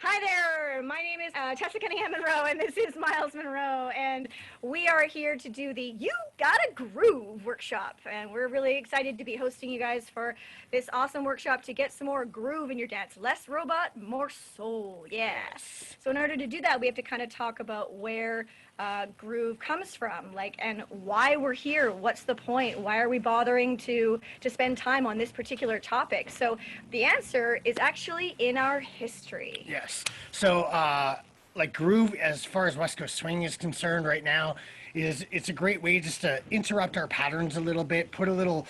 Hi there, my name is Tessa Cunningham Munroe, and this is Myles Munroe, and we are here to do the You Gotta Groove workshop, and we're really excited to be hosting you guys for this awesome workshop to get some more groove in your dance. Less robot, more soul, yes. So in order to do that, we have to kind of talk about where groove comes from, and why we're here. What's the point? Why are we bothering to spend time on this particular topic? So the answer is actually in our history. Yes. So, groove, as far as West Coast swing is concerned right now, it's a great way just to interrupt our patterns a little bit, put a little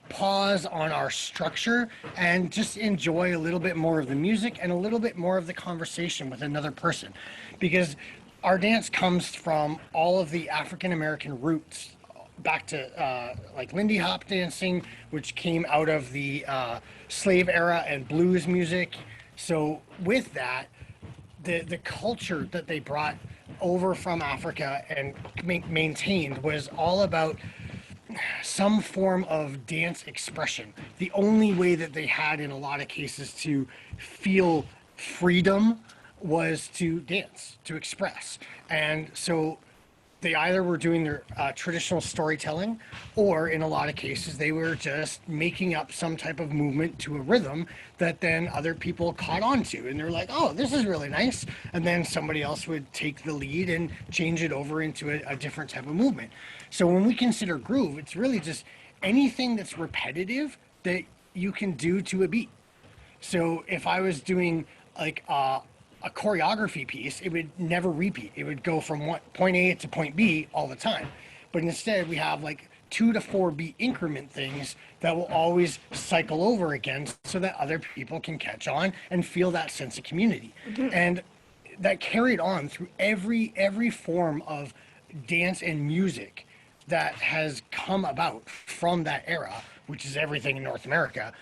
pause on our structure, and just enjoy a little bit more of the music and a little bit more of the conversation with another person, because our dance comes from all of the African American roots back to Lindy Hop dancing, which came out of the slave era and blues music. So with that, the culture that they brought over from Africa and maintained was all about some form of dance expression. The only way that they had in a lot of cases to feel freedom was to dance, to express. And so they either were doing their traditional storytelling, or in a lot of cases they were just making up some type of movement to a rhythm that then other people caught on to, and they're like, oh, this is really nice, and then somebody else would take the lead and change it over into a different type of movement. So when we consider groove, it's really just anything that's repetitive that you can do to a beat. So if I was doing a choreography piece, it would never repeat. It would go from point A to point B all the time. But instead, we have 2 to 4 beat increment things that will always cycle over again, so that other people can catch on and feel that sense of community. Mm-hmm. And that carried on through every form of dance and music that has come about from that era, which is everything in North America.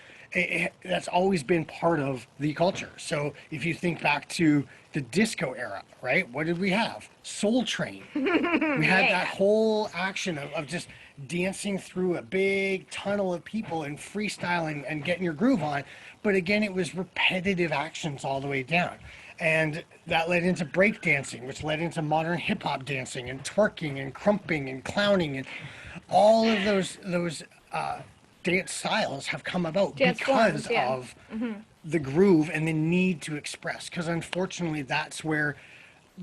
That's always been part of the culture. So if you think back to the disco era, right? What did we have? Soul Train. We had that whole action of just dancing through a big tunnel of people and freestyling and getting your groove on. But again, it was repetitive actions all the way down. And that led into break dancing, which led into modern hip hop dancing and twerking and crumping and clowning, and all of those dance styles have come about because of the groove and the need to express. Because unfortunately, that's where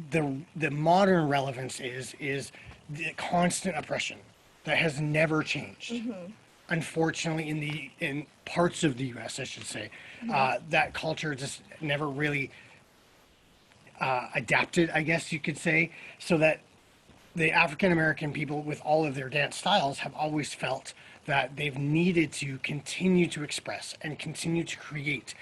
the modern relevance is the constant oppression that has never changed. Mm-hmm. Unfortunately, in parts of the U.S., I should say, that culture just never really adapted, I guess you could say, so that the African American people, with all of their dance styles, have always felt that they've needed to continue to express and continue to create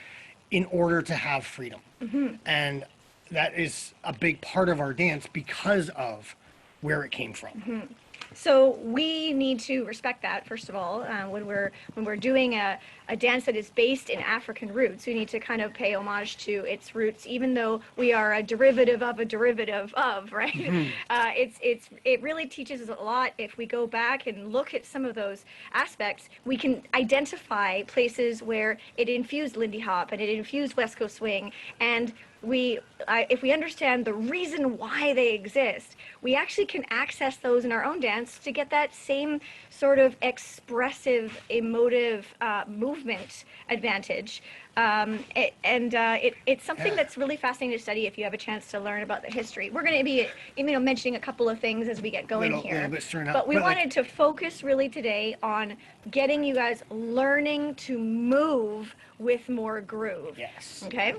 in order to have freedom. Mm-hmm. And that is a big part of our dance because of where it came from. Mm-hmm. So we need to respect that, first of all. When we're doing a dance that is based in African roots, we need to kind of pay homage to its roots, even though we are a derivative of a derivative of, right? Mm-hmm. It really teaches us a lot. If we go back and look at some of those aspects, we can identify places where it infused Lindy Hop and it infused West Coast swing, and if we understand the reason why they exist, we actually can access those in our own dance to get that same sort of expressive, emotive movement advantage. It's something that's really fascinating to study if you have a chance to learn about the history. We're going to be mentioning a couple of things as we get going here. But we wanted to focus really today on getting you guys learning to move with more groove. Yes. Okay?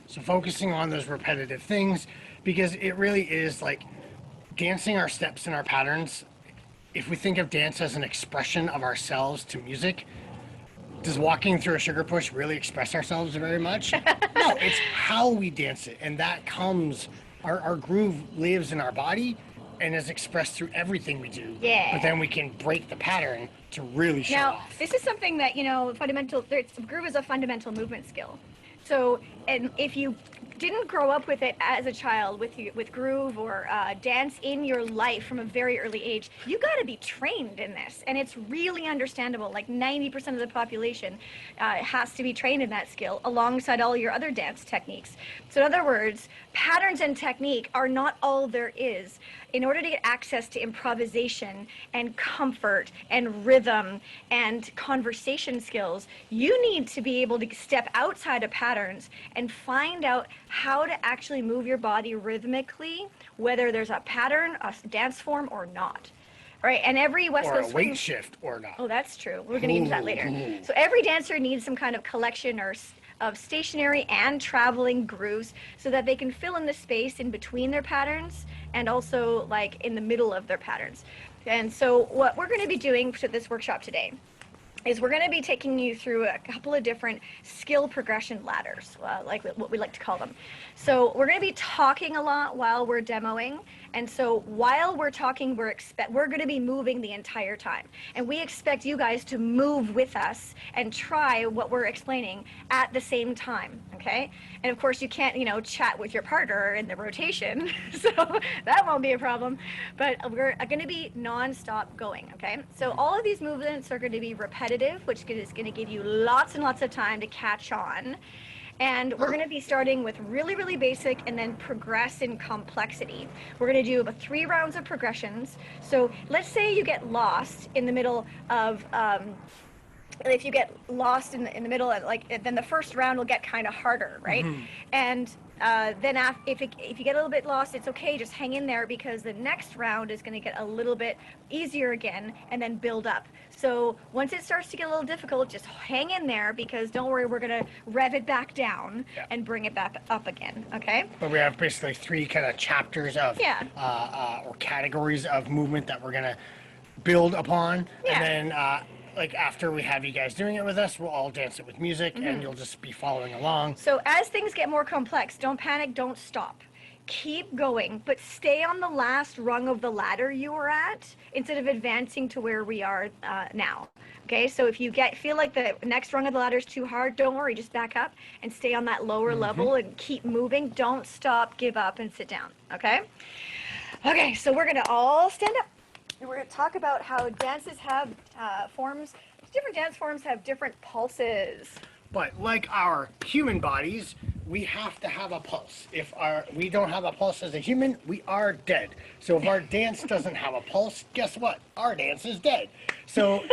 So focusing on those repetitive things, because it really is like dancing our steps and our patterns. If we think of dance as an expression of ourselves to music, does walking through a sugar push really express ourselves very much? No, it's how we dance it. And that comes, our groove lives in our body and is expressed through everything we do. Yeah. But then we can break the pattern to really show off. This is something that, groove is a fundamental movement skill. So, and if you didn't grow up with it as a child, with groove or dance in your life from a very early age, you got to be trained in this, and it's really understandable. Like 90% of the population has to be trained in that skill alongside all your other dance techniques. So in other words, patterns and technique are not all there is. In order to get access to improvisation and comfort and rhythm and conversation skills, you need to be able to step outside of patterns and find out how to actually move your body rhythmically, whether there's a pattern, a dance form, or not. Right, and every West Or Coast a weight swing. shift or not. Oh, that's true. We're going to get into that later. So every dancer needs some kind of collection of stationary and traveling grooves so that they can fill in the space in between their patterns and also like in the middle of their patterns. And so what we're going to be doing for this workshop today is we're going to be taking you through a couple of different skill progression ladders, like what we like to call them. So we're going to be talking a lot while we're demoing, and so while we're talking, we're going to be moving the entire time, and we expect you guys to move with us and try what we're explaining at the same time, okay? And of course, you can't, chat with your partner in the rotation, so that won't be a problem, but we're going to be non-stop going, okay? So all of these movements are going to be repetitive, which is going to give you lots and lots of time to catch on. And we're going to be starting with really, really basic and then progress in complexity. We're going to do about 3 rounds of progressions. So let's say you get lost in the middle of, if you get lost in the middle, then the first round will get kind of harder, right? Mm-hmm. And then if you get a little bit lost, it's okay, just hang in there, because the next round is going to get a little bit easier again and then build up. So once it starts to get a little difficult, just hang in there, because don't worry, we're going to rev it back down and bring it back up again, okay? But we have basically 3 kind of chapters of or categories of movement that we're going to build upon. Yeah. And then after we have you guys doing it with us, we'll all dance it with music, and you'll just be following along. So as things get more complex, don't panic, don't stop. Keep going, but stay on the last rung of the ladder you were at instead of advancing to where we are now. Okay, so if you feel like the next rung of the ladder is too hard, don't worry, just back up and stay on that lower level and keep moving. Don't stop, give up, and sit down, okay? Okay, so we're gonna all stand up. And we're going to talk about how dances have forms. Different dance forms have different pulses. But like our human bodies, we have to have a pulse. If we don't have a pulse as a human, we are dead. So if our dance doesn't have a pulse, guess what? Our dance is dead. So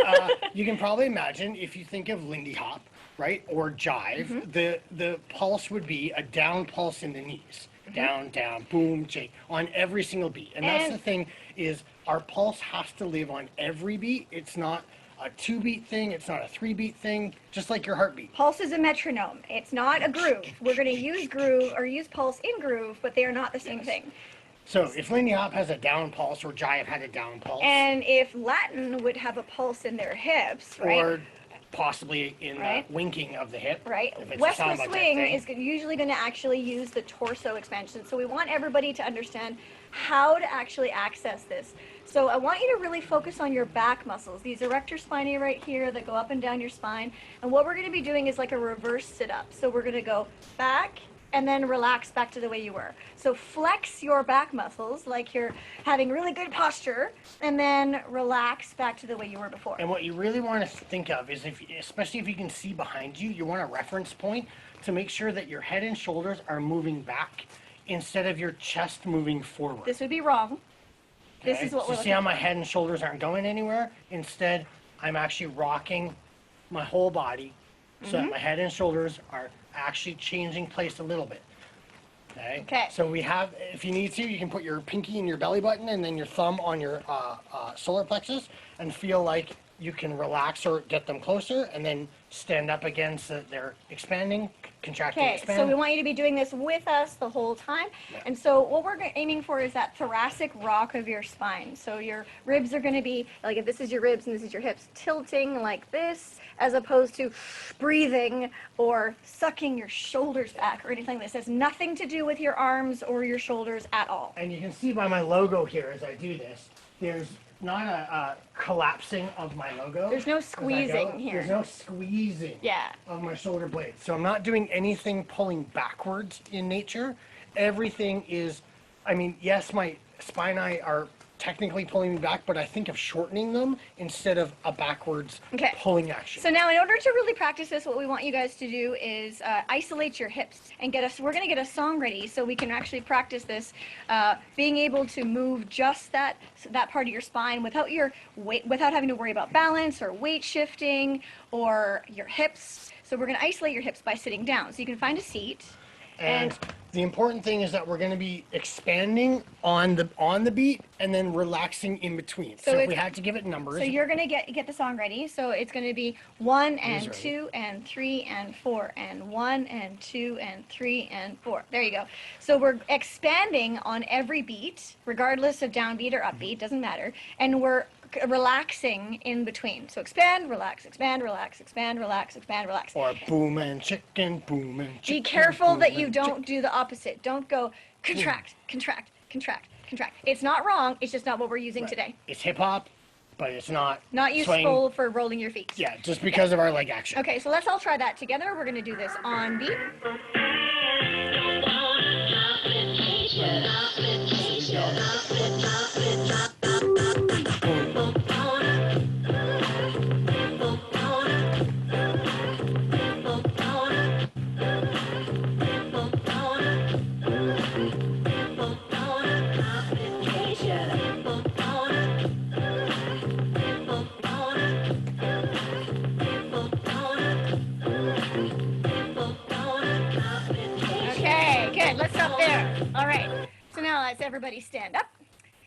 you can probably imagine, if you think of Lindy Hop, right, or jive, the pulse would be a down pulse in the knees. Down, down, boom, shake, on every single beat. And that's the thing, is our pulse has to live on every beat. It's not a 2-beat thing. It's not a 3-beat thing, just like your heartbeat. Pulse is a metronome. It's not a groove. We're going to use groove or use pulse in groove, but they are not the same thing. So if Lindy Hop has a down pulse, or jive had a down pulse. And if Latin would have a pulse in their hips, right? Or possibly in the winking of the hip. Right. West Coast swing is usually going to actually use the torso expansion. So we want everybody to understand how to actually access this. So I want you to really focus on your back muscles. These erector spinae right here that go up and down your spine. And what we're going to be doing is like a reverse sit-up. So we're going to go back and then relax back to the way you were. So flex your back muscles like you're having really good posture, and then relax back to the way you were before. And what you really want to think of is, especially if you can see behind you, you want a reference point to make sure that your head and shoulders are moving back instead of your chest moving forward. This would be wrong. Okay? This is what we're see how my head and shoulders aren't going anywhere? Instead, I'm actually rocking my whole body so that my head and shoulders are actually changing place a little bit. Okay. So we have, if you need to, you can put your pinky in your belly button and then your thumb on your solar plexus and feel like you can relax or get them closer, and then stand up again so that they're expanding, contracting, expanding. So we want you to be doing this with us the whole time. Yeah. And so what we're aiming for is that thoracic rock of your spine. So your ribs are going to be, like if this is your ribs and this is your hips, tilting like this, as opposed to breathing or sucking your shoulders back or anything. This has nothing to do with your arms or your shoulders at all. And you can see by my logo here as I do this, there's not a collapsing of my logo. There's no as I go. squeezing here. There's no squeezing Yeah. of my shoulder blades. So I'm not doing anything pulling backwards in nature. Everything is, I mean, yes, my spine are technically pulling me back, but I think of shortening them instead of a backwards Okay. pulling action. So now in order to really practice this, what we want you guys to do is isolate your hips and we're going to get a song ready so we can actually practice this, being able to move just that part of your spine without your weight, without having to worry about balance or weight shifting or your hips. So we're going to isolate your hips by sitting down. So you can find a seat. And the important thing is that we're going to be expanding on the beat and then relaxing in between. So if we had to give it numbers. So you're going to get the song ready. So it's going to be 1 and ready. 2 and 3 and 4 and 1 and 2 and 3 and 4. There you go. So we're expanding on every beat, regardless of downbeat or upbeat, doesn't matter. And we're relaxing in between. So expand, relax, relax, relax. Or boom and chicken, boom and chicken. Be careful boom that you and don't do the opposite. Don't go contract, contract, contract, contract. It's not wrong. It's just not what we're using today. It's hip hop, but it's not useful swing. for rolling your feet. Yeah, just because of our leg action. Okay, so let's all try that together. We're going to do this on beat. Okay, good. Let's stop there. All right. So now let's everybody stand up.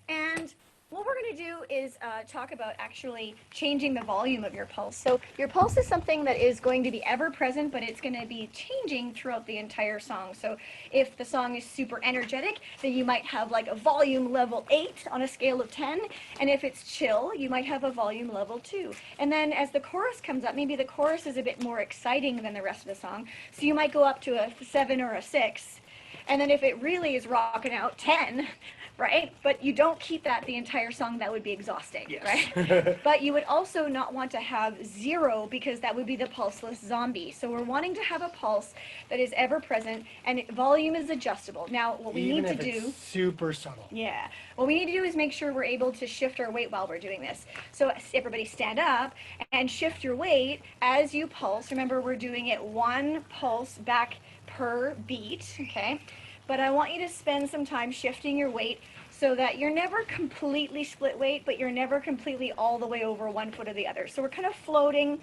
And what we're going to do is talk about actually changing the volume of your pulse. So your pulse is something that is going to be ever present, but it's going to be changing throughout the entire song. So if the song is super energetic, then you might have like a volume level 8 on a scale of 10. And if it's chill, you might have a volume level 2. And then as the chorus comes up, maybe the chorus is a bit more exciting than the rest of the song. So you might go up to a 7 or a 6. And then if it really is rocking out, 10, right? But you don't keep that the entire song. That would be exhausting, Yes. right? But you would also not want to have 0 because that would be the pulseless zombie. So we're wanting to have a pulse that is ever present and volume is adjustable. Now, what we Even need if to do... it's super subtle. Yeah. What we need to do is make sure we're able to shift our weight while we're doing this. So everybody stand up and shift your weight as you pulse. Remember, we're doing it 1 pulse back per beat, okay? But I want you to spend some time shifting your weight so that you're never completely split weight, but you're never completely all the way over one foot or the other. So we're kind of floating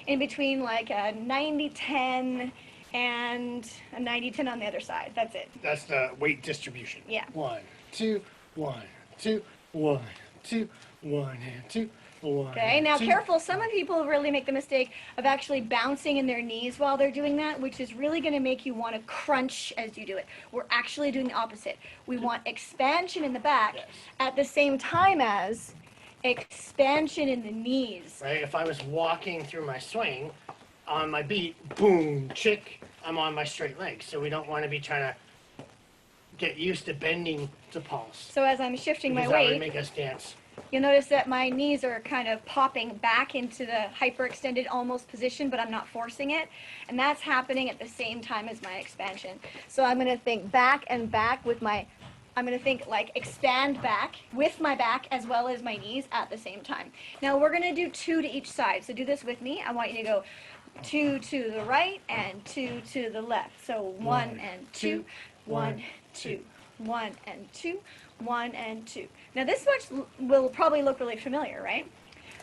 in between like a 90-10 and a 90-10 on the other side. That's it. That's the weight distribution. Yeah. 1, 2, 1, 2, 1, 2, 1, and 2, 1. Okay, now 2. careful, some of people really make the mistake of actually bouncing in their knees while they're doing that, which is really going to make you want to crunch as you do it. We're actually doing the opposite. We want expansion in the back at the same time as expansion in the knees. Right, if I was walking through my swing, on my beat, boom, chick, I'm on my straight leg. So we don't want to be trying to get used to bending to pulse. So as I'm shifting my Because that would weight, make us dance. you'll notice that my knees are kind of popping back into the hyperextended almost position, but I'm not forcing it. And that's happening at the same time as my expansion. So I'm going to think back and back with my, I'm going to think like expand back with my back as well as my knees at the same time. Now we're going to do 2 to each side. So do this with me. I want you to go 2 to the right and 2 to the left. So 1 and 2, 1, 2, 1 and 2, 1 and 2. Now this much will probably look really familiar, right?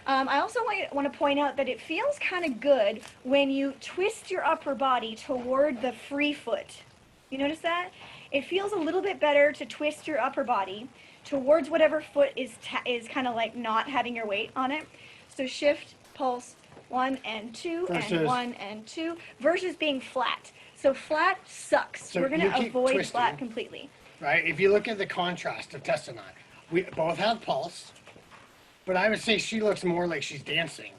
I also want to point out that it feels kind of good when you twist your upper body toward the free foot. You notice that? It feels a little bit better to twist your upper body towards whatever foot is kind of like not having your weight on it. So shift, pulse, 1 and 2 and 1 and 2 versus being flat. So flat sucks. So we're going you to keep avoid twisting. flat completely. Right? If you look at the contrast of Tessa and I, we both have pulse, but I would say she looks more like she's dancing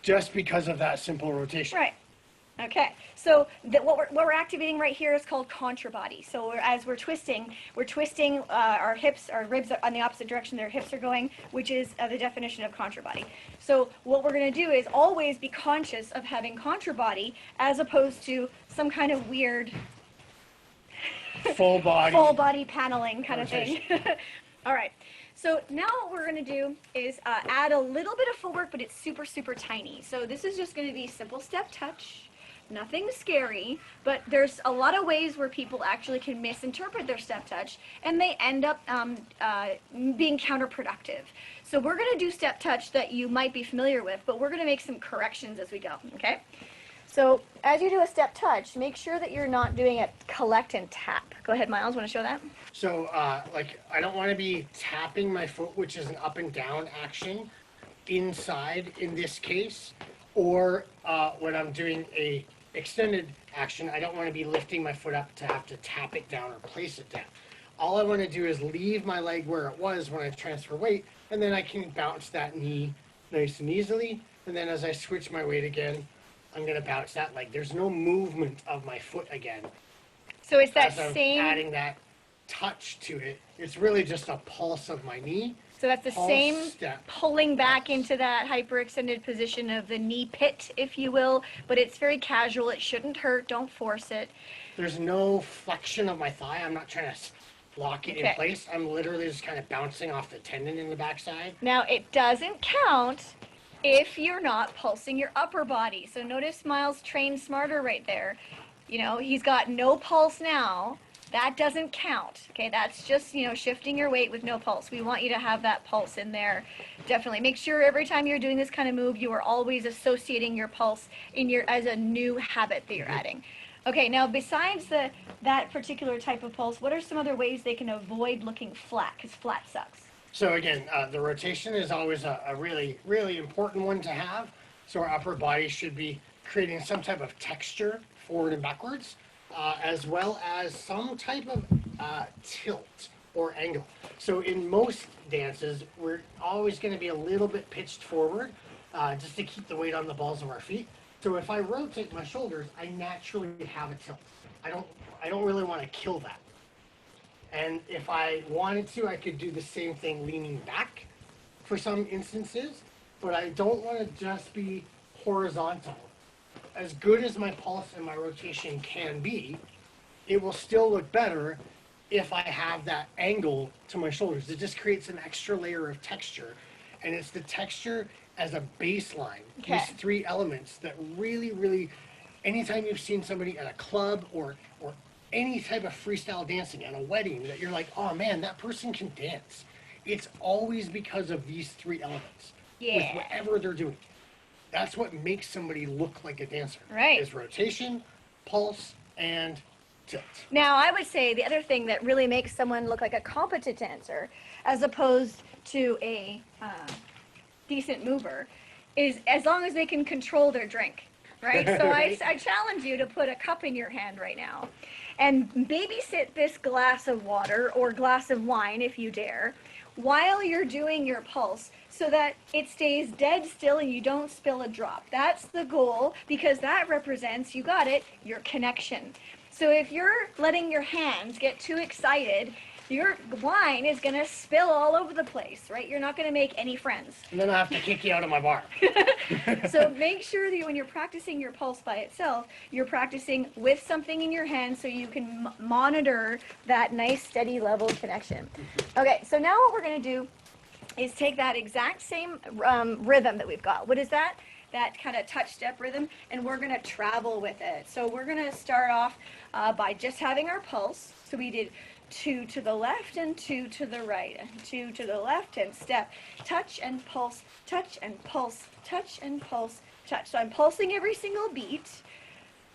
just because of that simple rotation. Right. Okay, so what we're activating right here is called contrabody. So as we're twisting our hips, our ribs are on the opposite direction their hips are going, which is the definition of contrabody. So what we're going to do is always be conscious of having contrabody as opposed to some kind of weird full body paneling kind rotation. of thing. All right. So now what we're going to do is add a little bit of footwork, but it's super, super tiny. So this is just going to be simple step touch. Nothing scary, but there's a lot of ways where people actually can misinterpret their step touch, and they end up being counterproductive. So we're going to do step touch that you might be familiar with, but we're going to make some corrections as we go, okay? So as you do a step touch, make sure that you're not doing it collect and tap. Go ahead, Myles, want to show that? So, like, I don't want to be tapping my foot, which is an up and down action, inside in this case, or when I'm doing a extended action, I don't want to be lifting my foot up to have to tap it down or place it down. All I want to do is leave my leg where it was when I transfer weight, and then I can bounce that knee nice and easily, and then as I switch my weight again, I'm going to bounce that leg. There's no movement of my foot again. So it's that As I'm same, adding that touch to it. It's really just a pulse of my knee. so that's the pulse, same step, pulling back pulse. into that hyperextended position of the knee pit, if you will, but it's very casual. It shouldn't hurt. Don't force it. There's no flexion of my thigh. I'm not trying to lock it Okay. in place. I'm literally just kind of bouncing off the tendon in the backside. Now, it doesn't count if you're not pulsing your upper body. So notice Myles trained smarter right there. You know, he's got no pulse now. That doesn't count. Okay, that's just, you know, shifting your weight with no pulse. We want you to have that pulse in there. Definitely make sure every time you're doing this kind of move, you are always associating your pulse in your as a new habit that you're adding. Okay, now besides that particular type of pulse, what are some other ways they can avoid looking flat? Because flat sucks. So again, the rotation is always a really, really important one to have. So our upper body should be creating some type of texture forward and backwards, as well as some type of tilt or angle. So in most dances, we're always going to be a little bit pitched forward, just to keep the weight on the balls of our feet. So if I rotate my shoulders, I naturally have a tilt. I don't really want to kill that. And if I wanted to, I could do the same thing leaning back for some instances, but I don't want to just be horizontal. As good as my pulse and my rotation can be, it will still look better if I have that angle to my shoulders. It just creates an extra layer of texture, and it's the texture as a baseline. Okay. These three elements that really, really, anytime you've seen somebody at a club or any type of freestyle dancing at a wedding that you're like, oh man, that person can dance. It's always because of these three elements. Yeah. With whatever they're doing. That's what makes somebody look like a dancer. Right. Is rotation, pulse, and tilt. Now, I would say the other thing that really makes someone look like a competent dancer, as opposed to a decent mover, is as long as they can control their drink, right? So Right. I challenge you to put a cup in your hand right now and babysit this glass of water or glass of wine, if you dare, while you're doing your pulse, so that it stays dead still and you don't spill a drop. That's the goal, because that represents, you got it, your connection. So if you're letting your hands get too excited, your wine is going to spill all over the place, right? You're not going to make any friends. And then I have to kick you out of my bar. So make sure that when you're practicing your pulse by itself, you're practicing with something in your hand so you can monitor that nice steady level connection. Okay, so now what we're going to do is take that exact same rhythm that we've got. What is that? That kind of touch step rhythm, and we're going to travel with it. So we're going to start off by just having our pulse. So we did 2 to the left and 2 to the right, and 2 to the left and step, touch and pulse, touch and pulse, touch and pulse, touch. So I'm pulsing every single beat,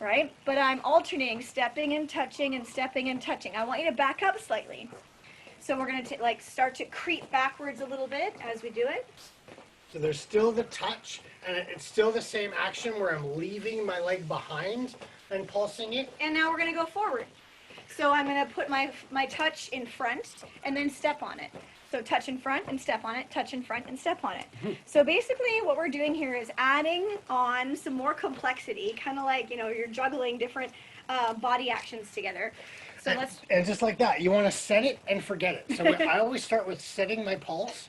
right? But I'm alternating, stepping and touching and stepping and touching. I want you to back up slightly. So we're going to like start to creep backwards a little bit as we do it. So there's still the touch, and it's still the same action where I'm leaving my leg behind and pulsing it. And now we're going to go forward. So I'm going to put my touch in front and then step on it. So So touch in front and step on it, touch in front and step on it. So basically what we're doing here is adding on some more complexity, kind of like, you know, you're juggling different body actions together. So let's... And just like that, you want to set it and forget it. So I always start with setting my pulse,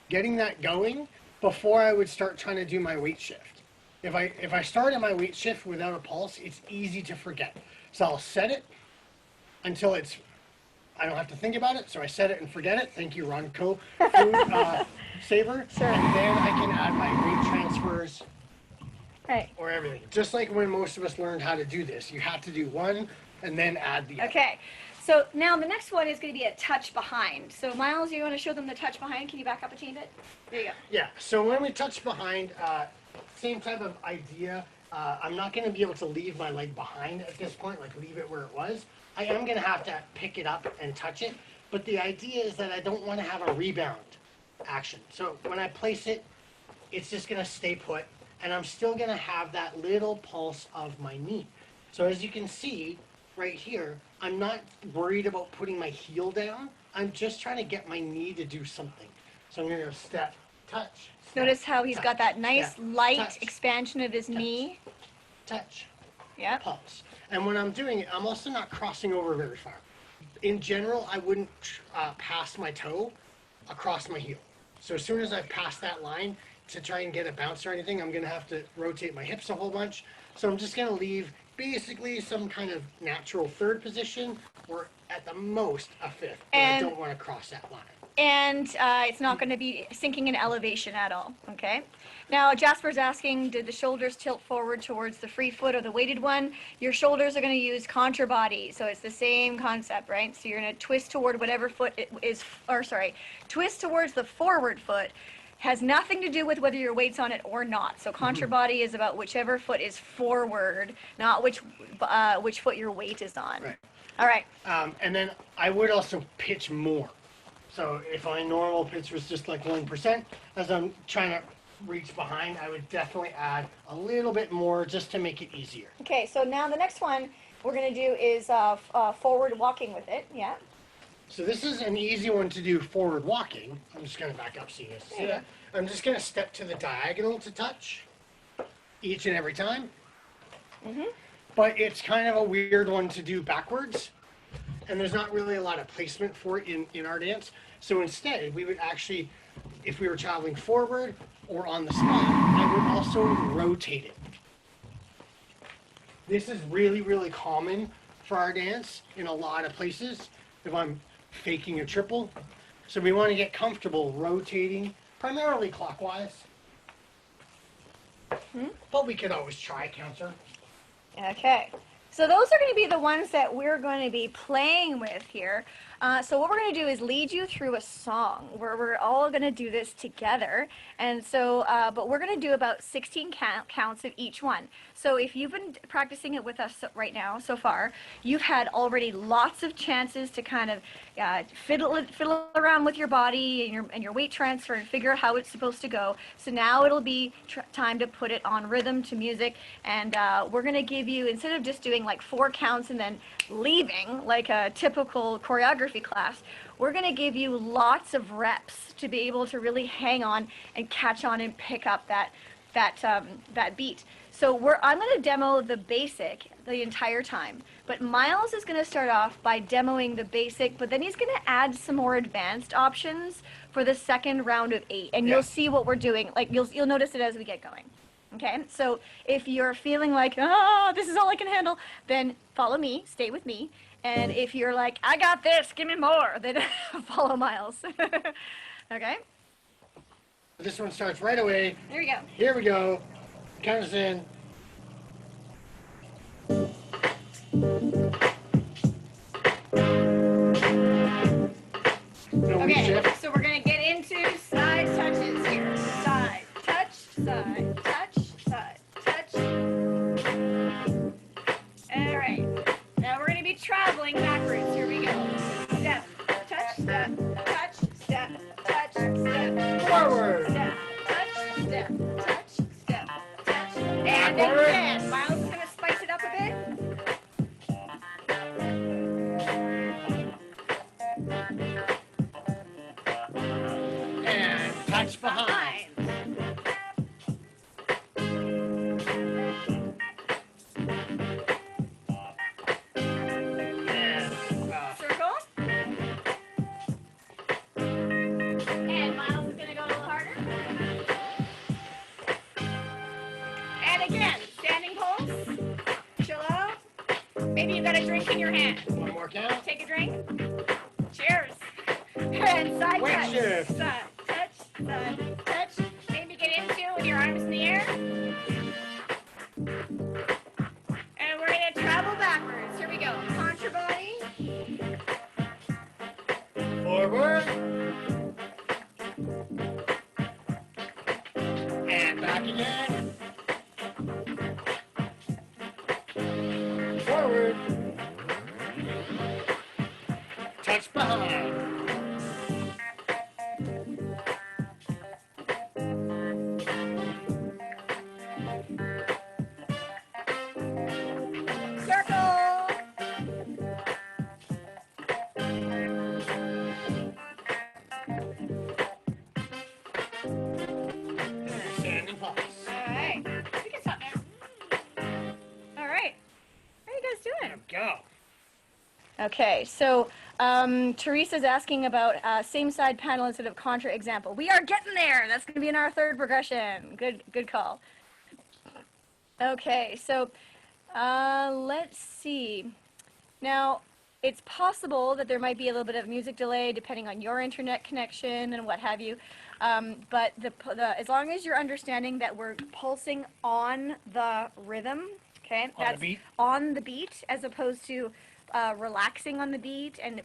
getting that going before I would start trying to do my weight shift. If I start in my weight shift without a pulse, it's easy to forget. So I'll set it until I don't have to think about it. So I set it and forget it. Thank you, Ronco Food Saver. Sure. And then I can add my weight transfers Right. or everything. Just like when most of us learned how to do this, you have to do one and then add the other. Okay. So now the next one is going to be a touch behind. So Myles, you want to show them the touch behind? Can you back up a teeny bit? There you go. Yeah, so when we touch behind, same type of idea. I'm not going to be able to leave my leg behind at this point, like leave it where it was. I am going to have to pick it up and touch it, but the idea is that I don't want to have a rebound action. So when I place it, it's just going to stay put, and I'm still going to have that little pulse of my knee. So as you can see right here, I'm not worried about putting my heel down. I'm just trying to get my knee to do something. So I'm going to go step, touch. Step, Notice how he's got that nice step, light touch, expansion of his knee. touch, Yeah. pulse. And when I'm doing it, I'm also not crossing over very far. In general, I wouldn't pass my toe across my heel. So as soon as I've passed that line to try and get a bounce or anything, I'm going to have to rotate my hips a whole bunch. So I'm just going to leave basically some kind of natural third position, or at the most a fifth. But I don't want to cross that line. And it's not going to be sinking in elevation at all, okay? Now, Jasper's asking, did the shoulders tilt forward towards the free foot or the weighted one? Your shoulders are going to use contra body, so it's the same concept, right? So you're going to twist toward whatever foot it is, or sorry, twist towards the forward foot. Has nothing to do with whether your weight's on it or not. So contra body is about whichever foot is forward, not which foot your weight is on. Right. All right. And then I would also pitch more. So if my normal pitch was just like 1%, as I'm trying to reach behind, I would definitely add a little bit more just to make it easier. Okay, so now the next one we're going to do is forward walking with it. Yeah. So this is an easy one to do forward walking. I'm just going to back up so you guys see that. I'm just going to step to the diagonal to touch each and every time. But it's kind of a weird one to do backwards. And there's not really a lot of placement for it in our dance. So instead, we would actually, if we were traveling forward or on the spot, I would also rotate it. This is really, really common for our dance in a lot of places if I'm faking a triple. So we want to get comfortable rotating, primarily clockwise. But we could always try counter. Okay. So those are going to be the ones that we're going to be playing with here. So what we're going to do is lead you through a song where we're all going to do this together. And so, but we're going to do about 16 counts of each one. So if you've been practicing it with us right now so far, you've had already lots of chances to kind of fiddle around with your body and your weight transfer and figure out how it's supposed to go. So now it'll be time to put it on rhythm to music. And we're going to give you, instead of just doing like 4 counts and then leaving like a typical choreography class, we're going to give you lots of reps to be able to really hang on and catch on and pick up that beat. So I'm going to demo the basic the entire time, but Myles is going to start off by demoing the basic, but then he's going to add some more advanced options for the second round of 8, and you'll see what we're doing. Like you'll notice it as we get going. Okay, so if you're feeling like, this is all I can handle, then follow me, stay with me. And if you're like, I got this, give me more, then follow Myles. Okay? This one starts right away. There we go. Here we go. Count us in. Okay, so we're going to get into side touches here. Side, touch, side, touch, side, touch. All right. Now we're going to be traveling backwards. Here we go. Step, touch, step, touch, step, touch, step. Forward. Step, touch, step, touch, step, touch. And again. Myles is going to spice it up a bit. And again, standing pulse. Chill out. Maybe you got a drink in your hand. One more count. Take a drink. Cheers. And side Weight touch. shift. Side touch. Side touch. Maybe get into it with your arms in the air. And we're going to travel backwards. Here we go. Contra body. Forward. And back again. Forward. Touch behind. Circle. Standing pulse. All right. You can stop now. All right. How are you guys doing? Go. Okay, so Teresa's asking about same side panel instead of contra example. We are getting there. That's going to be in our third progression. Good call. Okay, so let's see. Now, it's possible that there might be a little bit of music delay depending on your internet connection and what have you. But as long as you're understanding that we're pulsing on the rhythm, okay, On the beat? on the beat as opposed to relaxing on the beat and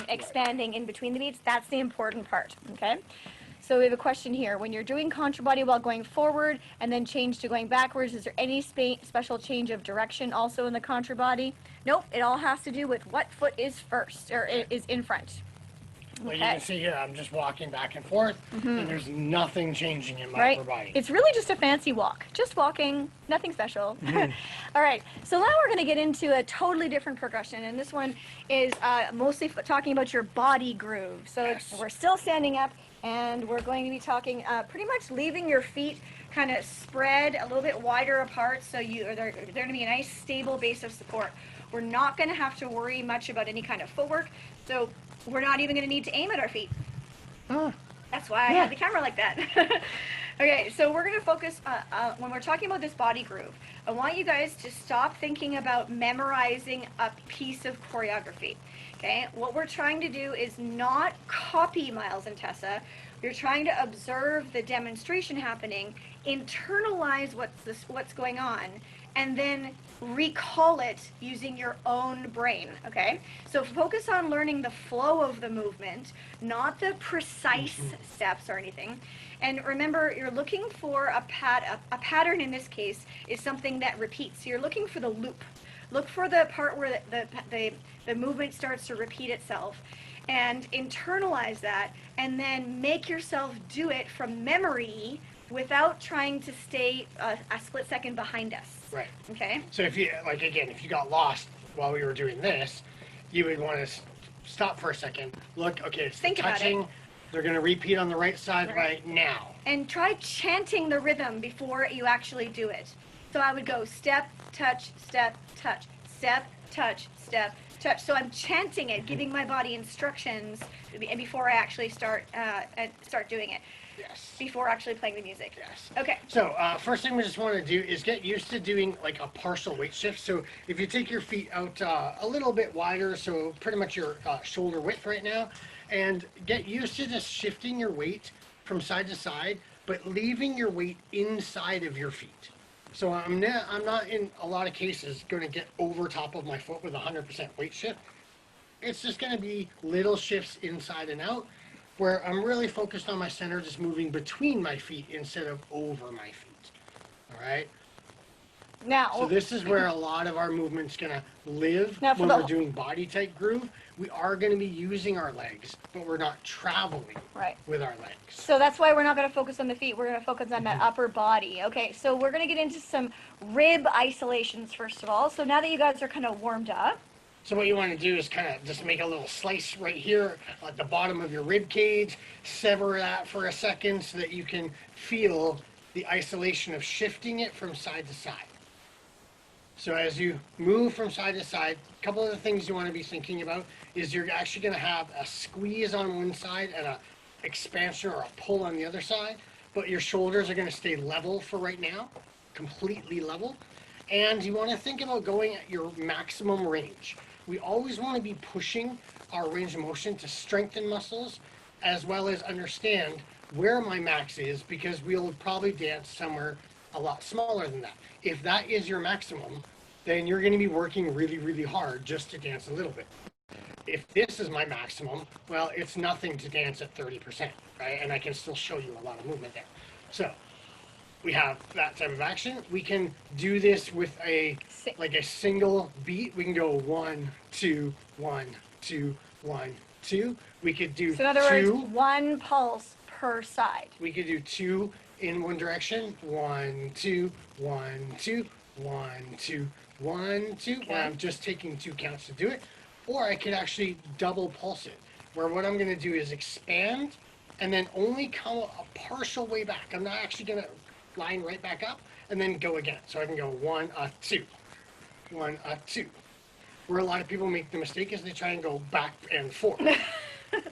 expanding in between the beats. That's the important part, okay? So we have a question here. When you're doing contra body while going forward and then change to going backwards, is there any special change of direction also in the contra body? Nope, it all has to do with what foot is first, or is in front. Well, you can see here, I'm just walking back and forth, and there's nothing changing in my upper body. It's really just a fancy walk. Just walking, nothing special. All right, so now we're going to get into a totally different progression, and this one is mostly talking about your body groove. So we're still standing up, and we're going to be talking pretty much leaving your feet kind of spread a little bit wider apart, so they're going to be a nice stable base of support. We're not going to have to worry much about any kind of footwork, so we're not even going to need to aim at our feet. That's why I had the camera like that. Okay, so we're going to focus, when we're talking about this body groove, I want you guys to stop thinking about memorizing a piece of choreography. Okay, what we're trying to do is not copy Myles and Tessa. You're trying to observe the demonstration happening, internalize what's going on, and then recall it using your own brain, okay? So focus on learning the flow of the movement, not the precise steps or anything. And remember, you're looking for a pattern in this case is something that repeats. So you're looking for the loop. Look for the part where the movement starts to repeat itself, and internalize that, and then make yourself do it from memory without trying to stay a split second behind us. Right. Okay? So if you, like again, if you got lost while we were doing this, you would want to stop for a second, look, okay, it's Think about touching, it. they're going to repeat on the right side right now. And try chanting the rhythm before you actually do it. So I would go step, touch, step, touch, step, touch, step, touch. So I'm chanting it, giving my body instructions before I actually start doing it. Yes. Before actually playing the music. Yes. Okay. So first thing we just want to do is get used to doing like a partial weight shift. So if you take your feet out a little bit wider, so pretty much your shoulder width right now, and get used to just shifting your weight from side to side, but leaving your weight inside of your feet. So I'm not in a lot of cases going to get over top of my foot with 100% weight shift. It's just going to be little shifts inside and out, where I'm really focused on my center, just moving between my feet instead of over my feet. All right? Now, So this is where a lot of our movement's going to live Now, for when the- we're doing body type groove. We are going to be using our legs, but we're not traveling right. with our legs. So that's why we're not going to focus on the feet. We're going to focus on that upper body. Okay, so we're going to get into some rib isolations first of all. So now that you guys are kind of warmed up, So what you want to do is kind of just make a little slice right here at the bottom of your rib cage, sever that for a second so that you can feel the isolation of shifting it from side to side. So as you move from side to side, a couple of the things you want to be thinking about is you're actually going to have a squeeze on one side and a expansion or a pull on the other side, but your shoulders are going to stay level for right now. completely level. And you want to think about going at your maximum range. We always want to be pushing our range of motion to strengthen muscles as well as understand where my max is, because we'll probably dance somewhere a lot smaller than that. If that is your maximum, then you're going to be working really, really hard just to dance a little bit. If this is my maximum, well, it's nothing to dance at 30%, right? And I can still show you a lot of movement there. So we have that type of action. We can do this with a single beat. We can go 1, 2, 1, 2, 1, 2. We could do So in other two. words, one pulse per side. We could do 2 in one direction. 1, 2, 1, 2, 1, 2, 1, 2. Okay. And I'm just taking 2 counts to do it. Or I could actually double pulse it, where what I'm going to do is expand and then only come a partial way back. I'm not actually going to line right back up and then go again. So I can go 1, 2, 1, 2. Where a lot of people make the mistake is they try and go back and forth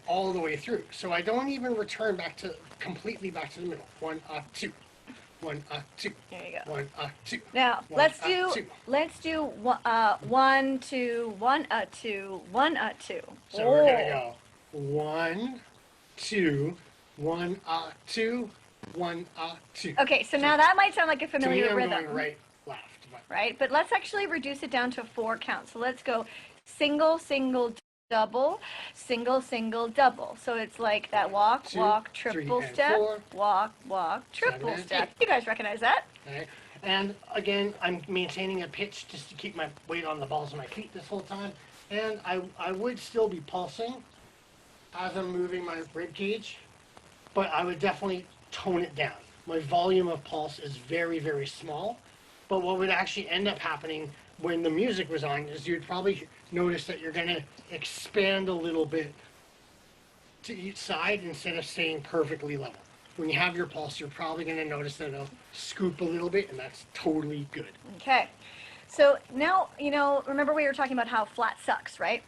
all the way through. So I don't even return completely back to the middle. 1, 2. 1, 2. There you go. 1, 2. Now let's do 1, 2, 1, 2, 1, 2. So we're gonna go 1, 2, 1, 2, 1, 2. Okay, so now that might sound like a To me, familiar I'm rhythm, going right, left. But right? But let's actually reduce it down to 4 counts. So let's go single, single, double, single, single, double. So it's like that walk, 2, walk, 3, triple and step, 4, walk, walk, triple 7, and step. 8. You guys recognize that? Okay. And again, I'm maintaining a pitch just to keep my weight on the balls of my feet this whole time. And I would still be pulsing as I'm moving my rib cage, but I would definitely tone it down. My volume of pulse is very, very small. But what would actually end up happening when the music was on is you'd probably notice that you're going to expand a little bit to each side instead of staying perfectly level. When you have your pulse, you're probably going to notice that it'll scoop a little bit, and that's totally good. Okay. So now, remember we were talking about how flat sucks, right?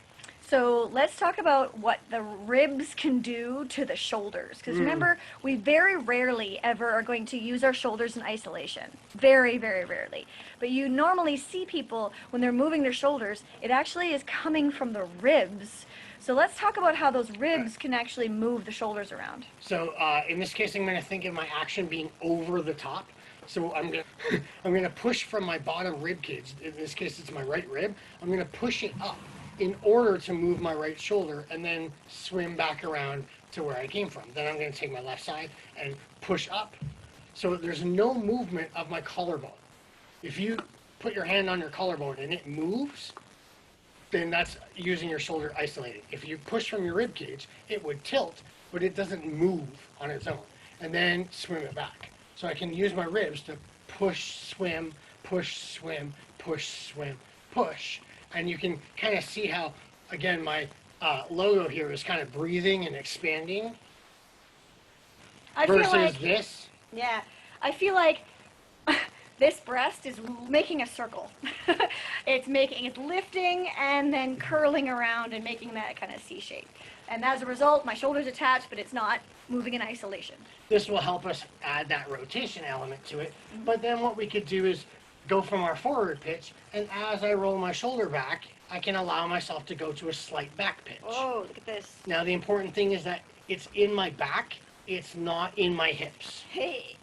So let's talk about what the ribs can do to the shoulders. Because remember, we very rarely ever are going to use our shoulders in isolation. Very, very rarely. But you normally see people, when they're moving their shoulders, it actually is coming from the ribs. So let's talk about how those ribs can actually move the shoulders around. So in this case, I'm going to think of my action being over the top. So I'm going to push from my bottom rib cage. In this case, it's my right rib. I'm going to push it up in order to move my right shoulder and then swim back around to where I came from. Then I'm going to take my left side and push up. So there's no movement of my collarbone. If you put your hand on your collarbone and it moves, then that's using your shoulder isolated. If you push from your rib cage, it would tilt, but it doesn't move on its own. And then swim it back. So I can use my ribs to push, swim, push, swim, push, swim, push. And you can kind of see how, again, my logo here is kind of breathing and expanding versus this. Yeah, I feel like this breast is making a circle. It's lifting and then curling around and making that kind of C shape. And as a result, my shoulder's attached, but it's not moving in isolation. This will help us add that rotation element to it. But then what we could do is go from our forward pitch, and as I roll my shoulder back, I can allow myself to go to a slight back pitch. Oh, look at this. Now the important thing is that it's in my back, it's not in my hips. Hey.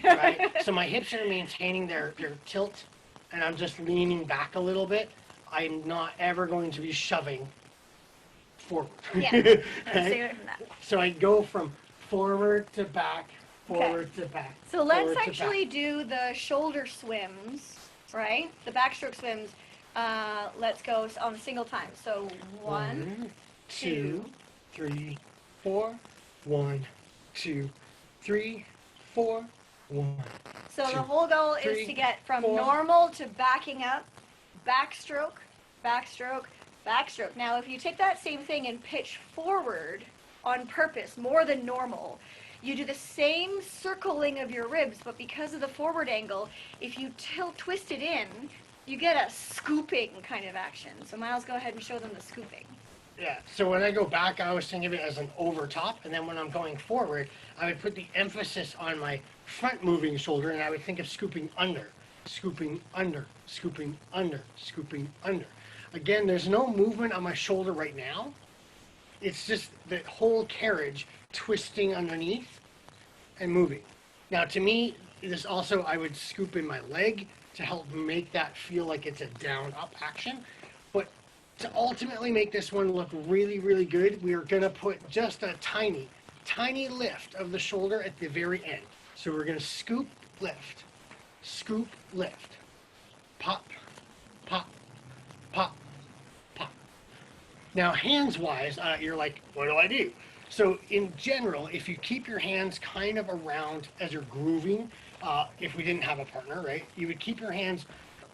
Right? So my hips are maintaining their tilt, and I'm just leaning back a little bit. I'm not ever going to be shoving forward. Yeah. Right? Stay away from that. So I go from forward to back, forward to back. So let's forward to actually back. do the shoulder swims, right? The backstroke swims. Let's go on a single time. So 1, 2, 3, 4. 1, 2, 3, 4. 1. So the 2, whole goal is 3, to get from 4. normal to backing up, backstroke, backstroke, backstroke. Now, if you take that same thing and pitch forward on purpose, more than normal, you do the same circling of your ribs, but because of the forward angle, if you twist it in, you get a scooping kind of action. So Myles, go ahead and show them the scooping. Yeah, so when I go back, I always think of it as an over top, and then when I'm going forward, I would put the emphasis on my front moving shoulder, and I would think of scooping under, scooping under, scooping under, scooping under. Again, there's no movement on my shoulder right now. It's just the whole carriage twisting underneath and moving. Now, to me, this also, I would scoop in my leg to help make that feel like it's a down-up action. But to ultimately make this one look really, really good, we are gonna put just a tiny, tiny lift of the shoulder at the very end. So we're gonna scoop, lift, pop, pop, pop, pop. Now, hands-wise, you're like, what do I do? So in general, if you keep your hands kind of around as you're grooving, if we didn't have a partner, right, you would keep your hands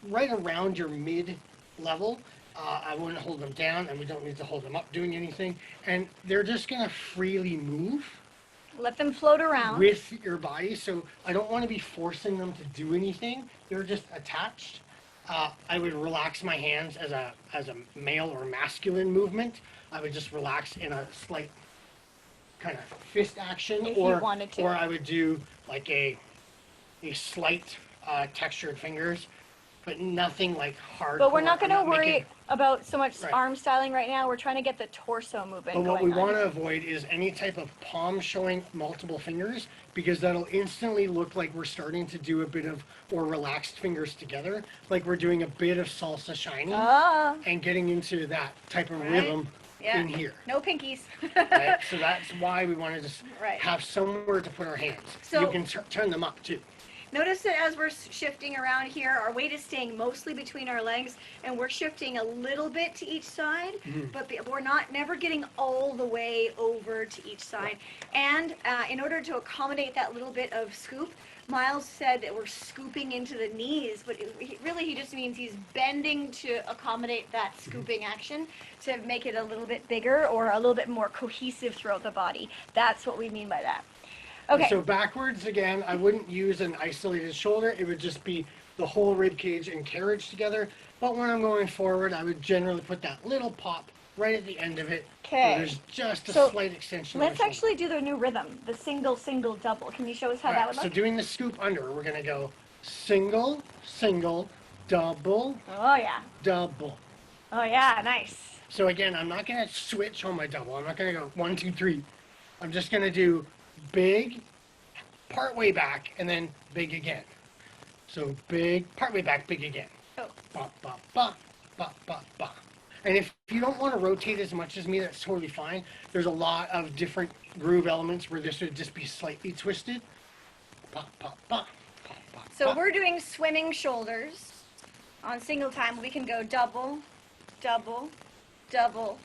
right around your mid-level. I wouldn't hold them down, and we don't need to hold them up doing anything. And they're just gonna freely move Let them float around. with your body. So I don't want to be forcing them to do anything. They're just attached. I would relax my hands as a male or masculine movement. I would just relax in a slight kind of fist action, If you wanted to. or I would do like a slight textured fingers, but nothing like hard. But we're not going to I'm worry making- about so much Right. arm styling right now. We're trying to get the torso movement But what going we want on. to avoid is any type of palm showing multiple fingers, because that'll instantly look like we're starting to do a bit of, or relaxed fingers together, like we're doing a bit of salsa shining Ah, and getting into that type of Right. rhythm yeah. in here. No pinkies. Right? So that's why we want to just Right. have somewhere to put our hands. So- you can turn them up too. Notice that as we're shifting around here, our weight is staying mostly between our legs, and we're shifting a little bit to each side, but we're never getting all the way over to each side. And in order to accommodate that little bit of scoop, Myles said that we're scooping into the knees, but really he just means he's bending to accommodate that scooping action to make it a little bit bigger or a little bit more cohesive throughout the body. That's what we mean by that. Okay. So backwards again, I wouldn't use an isolated shoulder. It would just be the whole rib cage and carriage together. But when I'm going forward, I would generally put that little pop right at the end of it. Okay. Where there's just a So, slight extension. of Let's the shoulder. actually do the new rhythm, the single, single, double. Can you show us how All that right, would so look? doing the scoop under, we're gonna go single, single, double, Oh yeah. double. Oh yeah, nice. So again, I'm not gonna switch on my double. I'm not gonna go 1, 2, 3. I'm just gonna do big, part way back, and then big again. So big, part way back, big again. Oh. Ba, ba, ba, ba, ba, ba. And if you don't want to rotate as much as me, that's totally fine. There's a lot of different groove elements where this would just be slightly twisted. Ba, ba, ba, ba, ba, So ba. we're doing swimming shoulders. On single time, we can go double, double, double,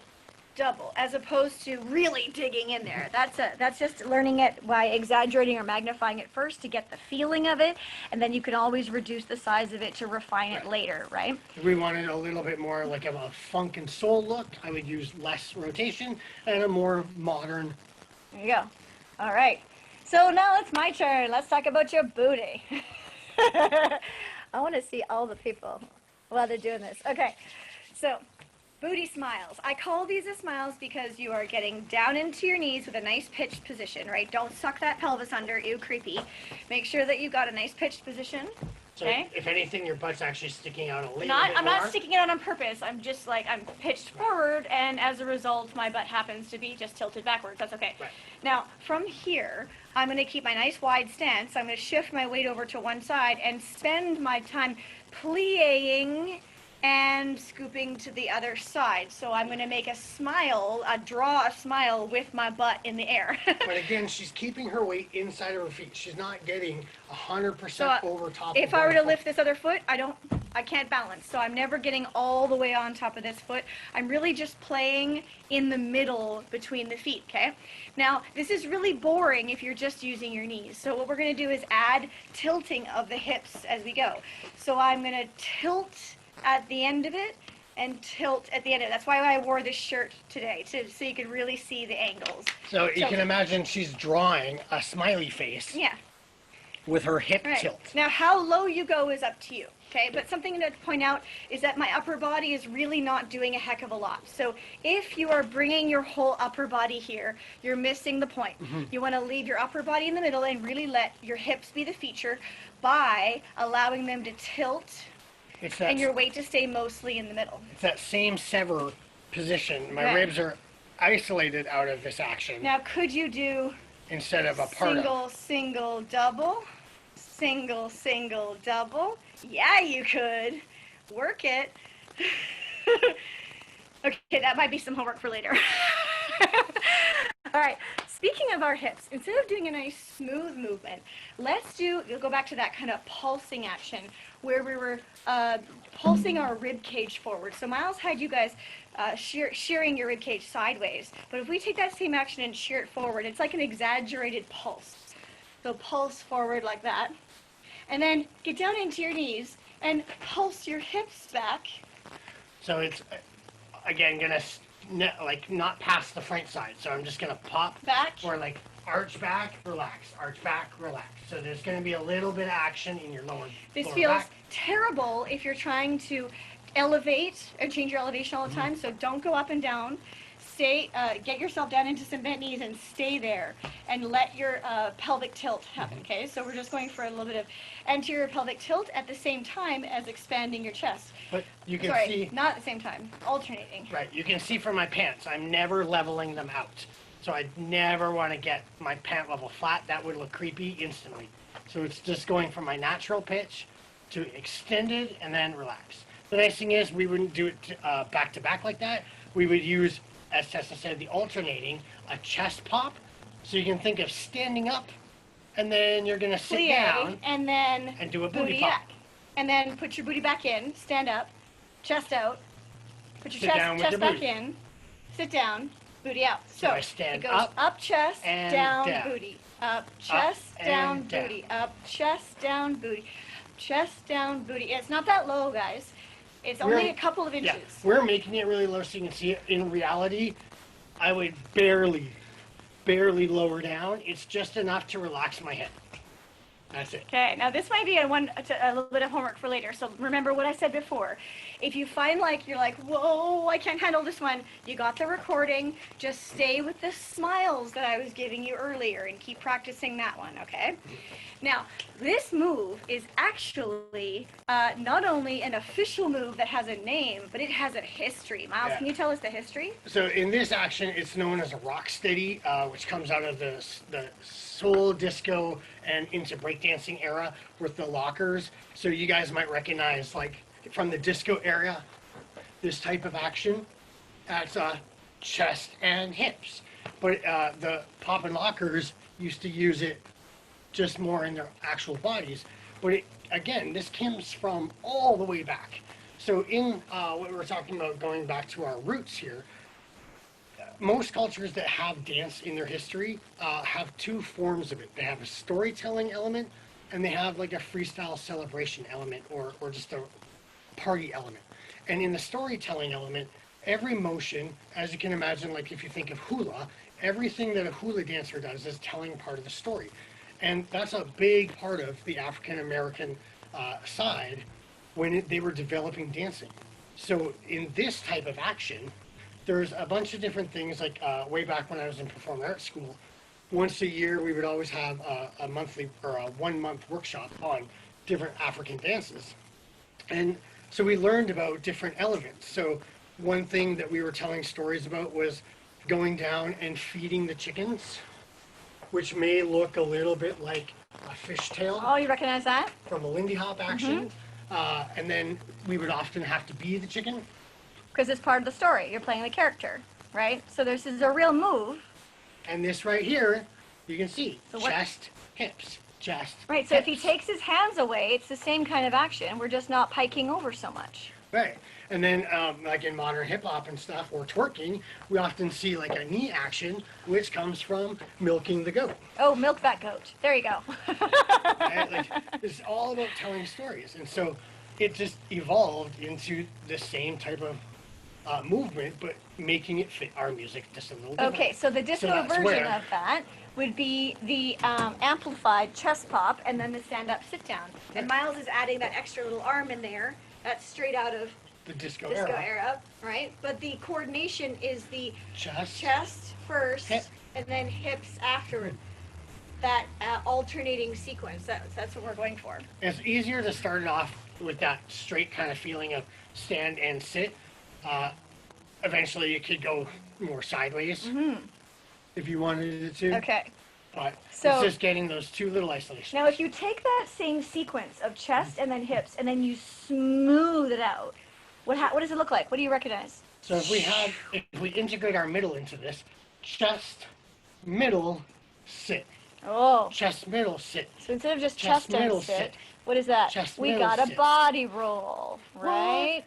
double, as opposed to really digging in there. That's just learning it by exaggerating or magnifying it first to get the feeling of it, and then you can always reduce the size of it to refine it later, right? If we wanted a little bit more like of a funk and soul look, I would use less rotation and a more modern. There you go. All right. So now it's my turn. Let's talk about your booty. I want to see all the people while they're doing this. Okay. So booty smiles. I call these a smiles because you are getting down into your knees with a nice pitched position, right? Don't suck that pelvis under. Ew, creepy. Make sure that you've got a nice pitched position. So Okay. if anything, your butt's actually sticking out a little bit I'm not more. sticking it out on purpose. I'm just like, I'm pitched forward, and as a result, my butt happens to be just tilted backwards. That's okay. Right. Now, from here, I'm going to keep my nice wide stance. I'm going to shift my weight over to one side and spend my time plieing and scooping to the other side. So I'm going to make a smile, draw a smile with my butt in the air. But again, she's keeping her weight inside of her feet. She's not getting 100% So over top. if of I were one to foot. lift this other foot, I can't balance. So I'm never getting all the way on top of this foot. I'm really just playing in the middle between the feet, okay? Now, this is really boring if you're just using your knees. So what we're going to do is add tilting of the hips as we go. So I'm going to tilt at the end of it and tilt at the end of it. That's why I wore this shirt today, so you could really see the angles. So you So- can imagine she's drawing a smiley face. Yeah. with her hip Right. tilt. Now, how low you go is up to you. Okay, but something to point out is that my upper body is really not doing a heck of a lot. So if you are bringing your whole upper body here, you're missing the point. You want to leave your upper body in the middle and really let your hips be the feature by allowing them to tilt It's that, and your weight to stay mostly in the middle. it's that same sever position. My Right. ribs are isolated out of this action Now, could you do instead of a part of. single, single, double? Single, single, double? Yeah, you could. Work it. Okay, that might be some homework for later. All right, speaking of our hips, instead of doing a nice smooth movement, you'll go back to that kind of pulsing action where we were pulsing our rib cage forward. So Myles had you guys shearing your rib cage sideways, but if we take that same action and shear it forward, it's like an exaggerated pulse. So pulse forward like that, and then get down into your knees and pulse your hips back. So it's, again, gonna like not past the front side. So I'm just gonna pop Back. or like arch back, relax, arch back, relax. So there's gonna be a little bit of action in your This lower feels back. terrible if you're trying to elevate or change your elevation all the time. So don't go up and down. Stay, get yourself down into some bent knees and stay there, and let your pelvic tilt happen. Okay, so we're just going for a little bit of anterior pelvic tilt at the same time as expanding your chest. But you can Sorry, see, not at the same time, alternating. right, you can see from my pants, I'm never leveling them out. So I never want to get my pant level flat. That would look creepy instantly. So it's just going from my natural pitch to extended and then relax. The nice thing is we wouldn't do it back to back like that. We would use, as Tessa said, the alternating, a chest pop. So you can think of standing up, and then you're going to sit Plie, down and then and do a booty pop. back. And then put your booty back in, stand up, chest out, put your Sit down with chest your back booty. in, sit down, booty out. So I stand it goes up chest, and down, down. booty. Up, chest, and down, down. booty. Up, chest, down, booty. Chest, down, booty. It's not that low, guys. It's only We're- a couple of inches. Yeah, we're making it really low so you can see it. In reality, I would barely lower down. It's just enough to relax my head. That's it. Okay, now this might be a little bit of homework for later. So remember what I said before. If you find like you're like, whoa, I can't handle this one, you got the recording. Just stay with the smiles that I was giving you earlier and keep practicing that one, okay? Now, this move is actually not only an official move that has a name, but it has a history. Myles, Yeah. can you tell us the history? So in this action, it's known as a rock steady, which comes out of the soul, disco, and into breakdancing era with the lockers. So you guys might recognize, like, from the disco area, this type of action. That's chest and hips. But the pop and lockers used to use it just more in their actual bodies. But again, this comes from all the way back. So in what we're talking about, going back to our roots here, most cultures that have dance in their history have two forms of it. They have a storytelling element, and they have like a freestyle celebration element, or just a party element. And in the storytelling element, every motion, as you can imagine, like if you think of hula, everything that a hula dancer does is telling part of the story. And that's a big part of the African American side when they were developing dancing. So in this type of action, there's a bunch of different things, like way back when I was in performing arts school, once a year we would always have a monthly or a 1 month workshop on different African dances. And so we learned about different elements. So one thing that we were telling stories about was going down and feeding the chickens, which may look a little bit like a fishtail Oh, you recognize that? from a Lindy Hop action. And then we would often have to be the chicken. Because it's part of the story. You're playing the character, right? So this is a real move. And this right here, you can see, So what- chest, hips, chest, Right, so if he hips. takes his hands away, it's the same kind of action. We're just not piking over so much. Right. And then, like in modern hip hop and stuff, or twerking, we often see like a knee action, which comes from milking the goat. Oh, milk that goat. There you go. Right? Like, it's all about telling stories. And so it just evolved into the same type of movement, but making it fit our music just a little different. Okay, so the disco that's version where- of that would be the amplified chest pop and then the stand-up sit-down. And Myles is adding that extra little arm in there. That's straight out of The disco era, right? But the coordination is the chest first hip, and then hips afterward. That alternating sequence. That's what we're going for. It's easier to start it off with that straight kind of feeling of stand and sit. Eventually, it could go more sideways if you wanted it to. Okay. But So- it's just getting those two little isolations. Now, if you take that same sequence of chest and then hips, and then you smooth it out, what does it look like? What do you recognize? So if we integrate our middle into this, chest, middle, sit. Oh. Chest, middle, sit. So instead of just Chest, chest and middle, sit, sit. what is that? Chest, We middle, got a sit. body roll, right?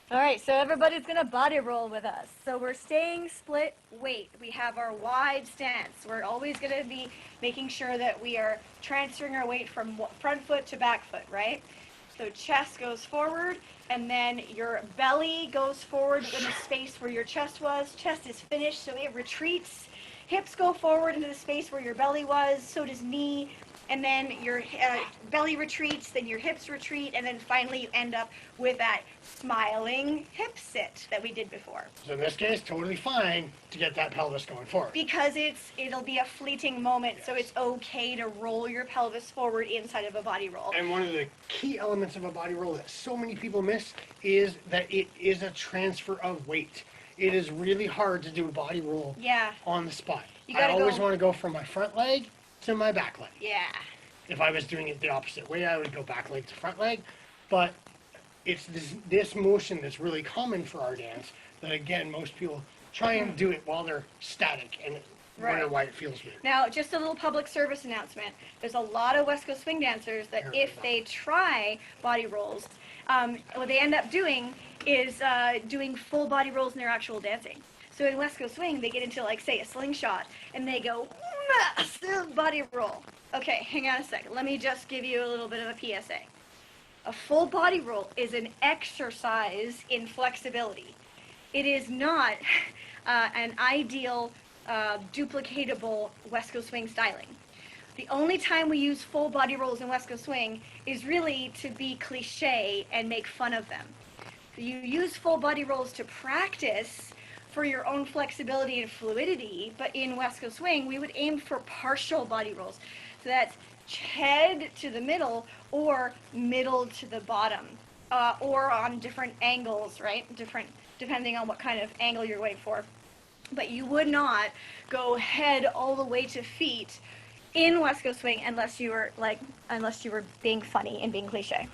All right, so everybody's gonna body roll with us. So we're staying split weight. We have our wide stance. We're always gonna be making sure that we are transferring our weight from front foot to back foot, right? So chest goes forward, and then your belly goes forward in the space where your chest was. Chest is finished, so it retreats. Hips go forward into the space where your belly was, so does knee, and then your belly retreats, then your hips retreat, and then finally you end up with that smiling hip sit that we did before. So in this case, totally fine to get that pelvis going forward. Because it'll be a fleeting moment, so it's okay to roll your pelvis forward inside of a body roll. And one of the key elements of a body roll that so many people miss is that it is a transfer of weight. It is really hard to do a body roll on the spot. I always want to go from my front leg to my back leg. Yeah. If I was doing it the opposite way, I would go back leg to front leg. But it's this motion that's really common for our dance that, again, most people try and do it while they're static and wonder why it feels weird. Now, just a little public service announcement. There's a lot of West Coast swing dancers that if they try body rolls, what they end up doing is doing full body rolls in their actual dancing. So in West Coast swing, they get into, like, say, a slingshot, and they go, massive body roll. Okay, hang on a second. Let me just give you a little bit of a PSA. A full body roll is an exercise in flexibility. It is not an ideal, duplicatable West Coast swing styling. The only time we use full body rolls in West Coast swing is really to be cliche and make fun of them. You use full body rolls to practice for your own flexibility and fluidity, but in West Coast swing, we would aim for partial body rolls. So that's head to the middle or middle to the bottom, or on different angles, right? Depending on what kind of angle you're going for. But you would not go head all the way to feet in West Coast swing unless you were being funny and being cliche.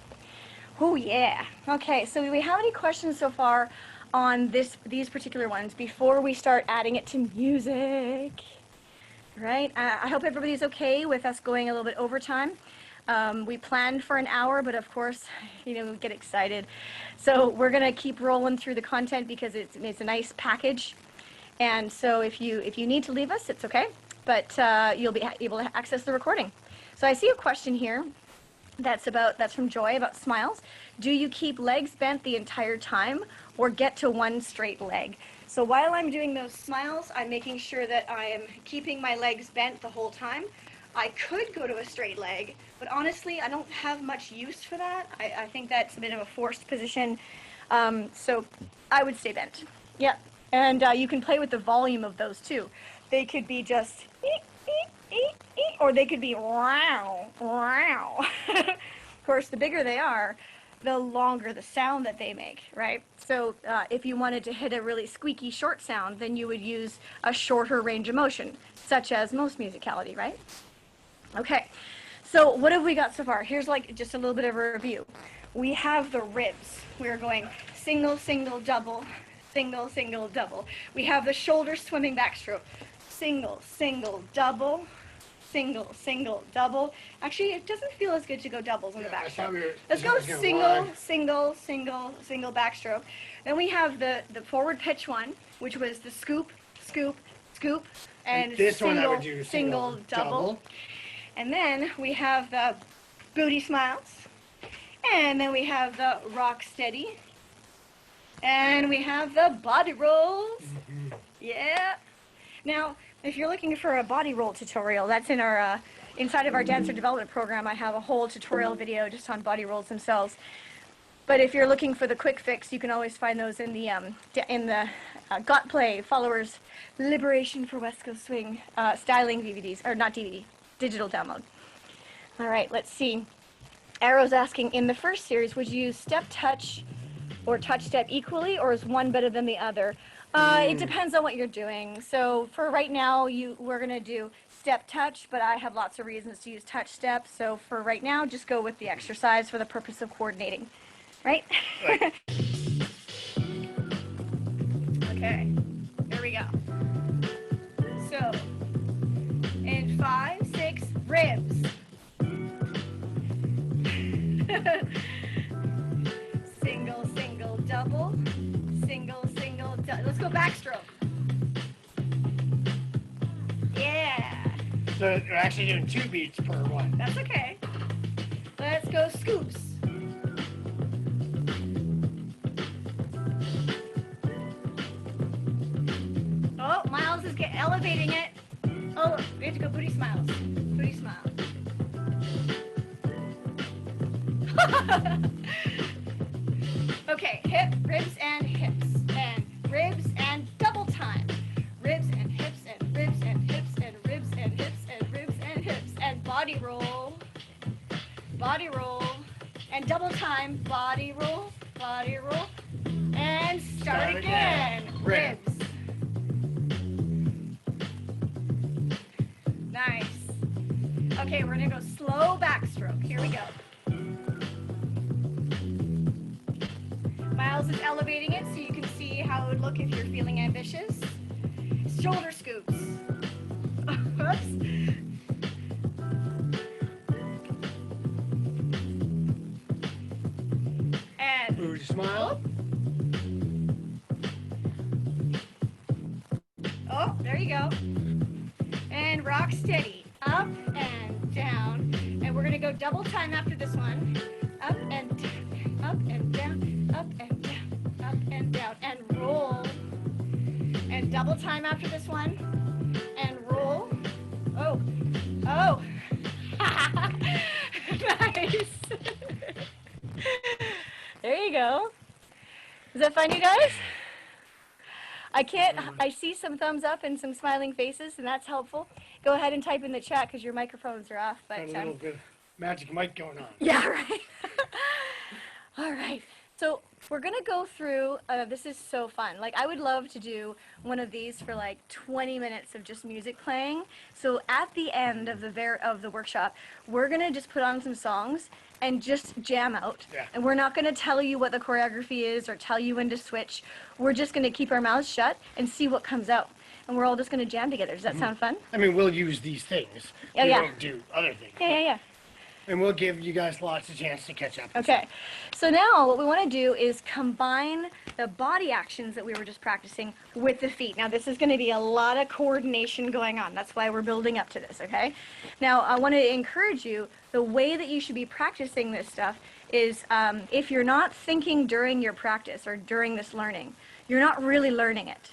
Oh yeah. Okay, so do we have any questions so far on these particular ones before we start adding it to music? Right? I hope everybody's okay with us going a little bit over time. We planned for an hour, but of course, we get excited. So we're gonna keep rolling through the content because it's a nice package. And so if you need to leave us, it's okay. But you'll be able to access the recording. So I see a question here that's from Joy about smiles. Do you keep legs bent the entire time or get to one straight leg? So while I'm doing those smiles, I'm making sure that I am keeping my legs bent the whole time. I could go to a straight leg, but honestly, I don't have much use for that. I think that's a bit of a forced position. So I would stay bent. Yeah. And you can play with the volume of those too. They could be just or they could be wow, wow. Of course, the bigger they are, the longer the sound that they make, right? So if you wanted to hit a really squeaky short sound, then you would use a shorter range of motion, such as most musicality, right? Okay, so what have we got so far? Here's like just a little bit of a review. We have the ribs. We're going single, single, double, single, single, double. We have the shoulder swimming backstroke. Single, single, double, single, single, double. Actually, it doesn't feel as good to go doubles in the backstroke. Let's go single, single, single, single backstroke. Then we have the forward pitch one, which was the scoop, scoop, scoop, and this single, one I would do single, double. And then we have the booty smiles. And then we have the rock steady. And we have the body rolls. Yeah. Now, If you're looking for a body roll tutorial, that's in our inside of our dancer development program. I have a whole tutorial video just on body rolls themselves. But if you're looking for the quick fix, you can always find those in the Got Play Followers Liberation for West Coast Swing styling DVDs, or not DVD, digital download. All right, let's see. Arrow's asking, in the first series, would you use step touch or touch step equally, or is one better than the other? It depends on what you're doing. So for right now, we're gonna do step touch, but I have lots of reasons to use touch step. So for right now, just go with the exercise for the purpose of coordinating, right? Right. Okay, here we go. So, in 5, 6, ribs. Single, single, double. Single, single, double. Let's go backstroke. Yeah. So we're actually doing 2 beats per one. That's okay. Let's go scoops. Oh, Myles is elevating it. Oh, we have to go booty smiles. Booty smile. Okay, hip, ribs, and hips. And ribs and double time. Ribs and hips and ribs and hips and ribs and hips and ribs and hips. And body roll. Body roll. And double time. Body roll. Body roll. And start again. Ribs. Nice. Okay, we're gonna go slow backstroke. Here we go. Myles is elevating it so you can see how it would look if you're feeling ambitious. Shoulder scoops. Oops. And Booty smile. oh, there you go. And rock steady. Up and down. And we're gonna go double time after this one. Up and down, up and down, up and down, up and down. And roll. And double time after this one. And roll. Oh. Oh. Nice. There you go. Is that fun, you guys? I see some thumbs up and some smiling faces, and that's helpful. Go ahead and type in the chat because your microphones are off. But Got a little bit of magic mic going on. yeah, right. All right. So we're going to go through, this is so fun. Like, I would love to do one of these for like 20 minutes of just music playing. So at the end of the workshop, we're going to just put on some songs and just jam out. Yeah. And we're not going to tell you what the choreography is or tell you when to switch. We're just going to keep our mouths shut and see what comes out. And we're all just going to jam together. Does that sound fun? I mean, we'll use these things. Oh, we yeah. won't do other things. Yeah. And we'll give you guys lots of chance to catch up. Okay, so now what we want to do is combine the body actions that we were just practicing with the feet. Now this is going to be a lot of coordination going on. That's why we're building up to this, okay? Now I want to encourage you, the way that you should be practicing this stuff is if you're not thinking during your practice or during this learning, you're not really learning it.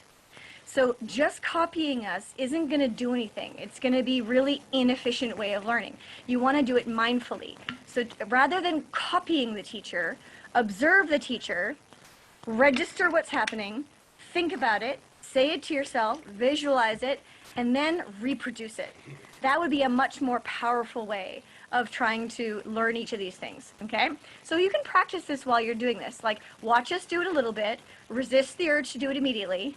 So just copying us isn't going to do anything. It's going to be really inefficient way of learning. You want to do it mindfully. So rather than copying the teacher, observe the teacher, register what's happening, think about it, say it to yourself, visualize it, and then reproduce it. That would be a much more powerful way of trying to learn each of these things, okay? So you can practice this while you're doing this. Like, watch us do it a little bit, resist the urge to do it immediately,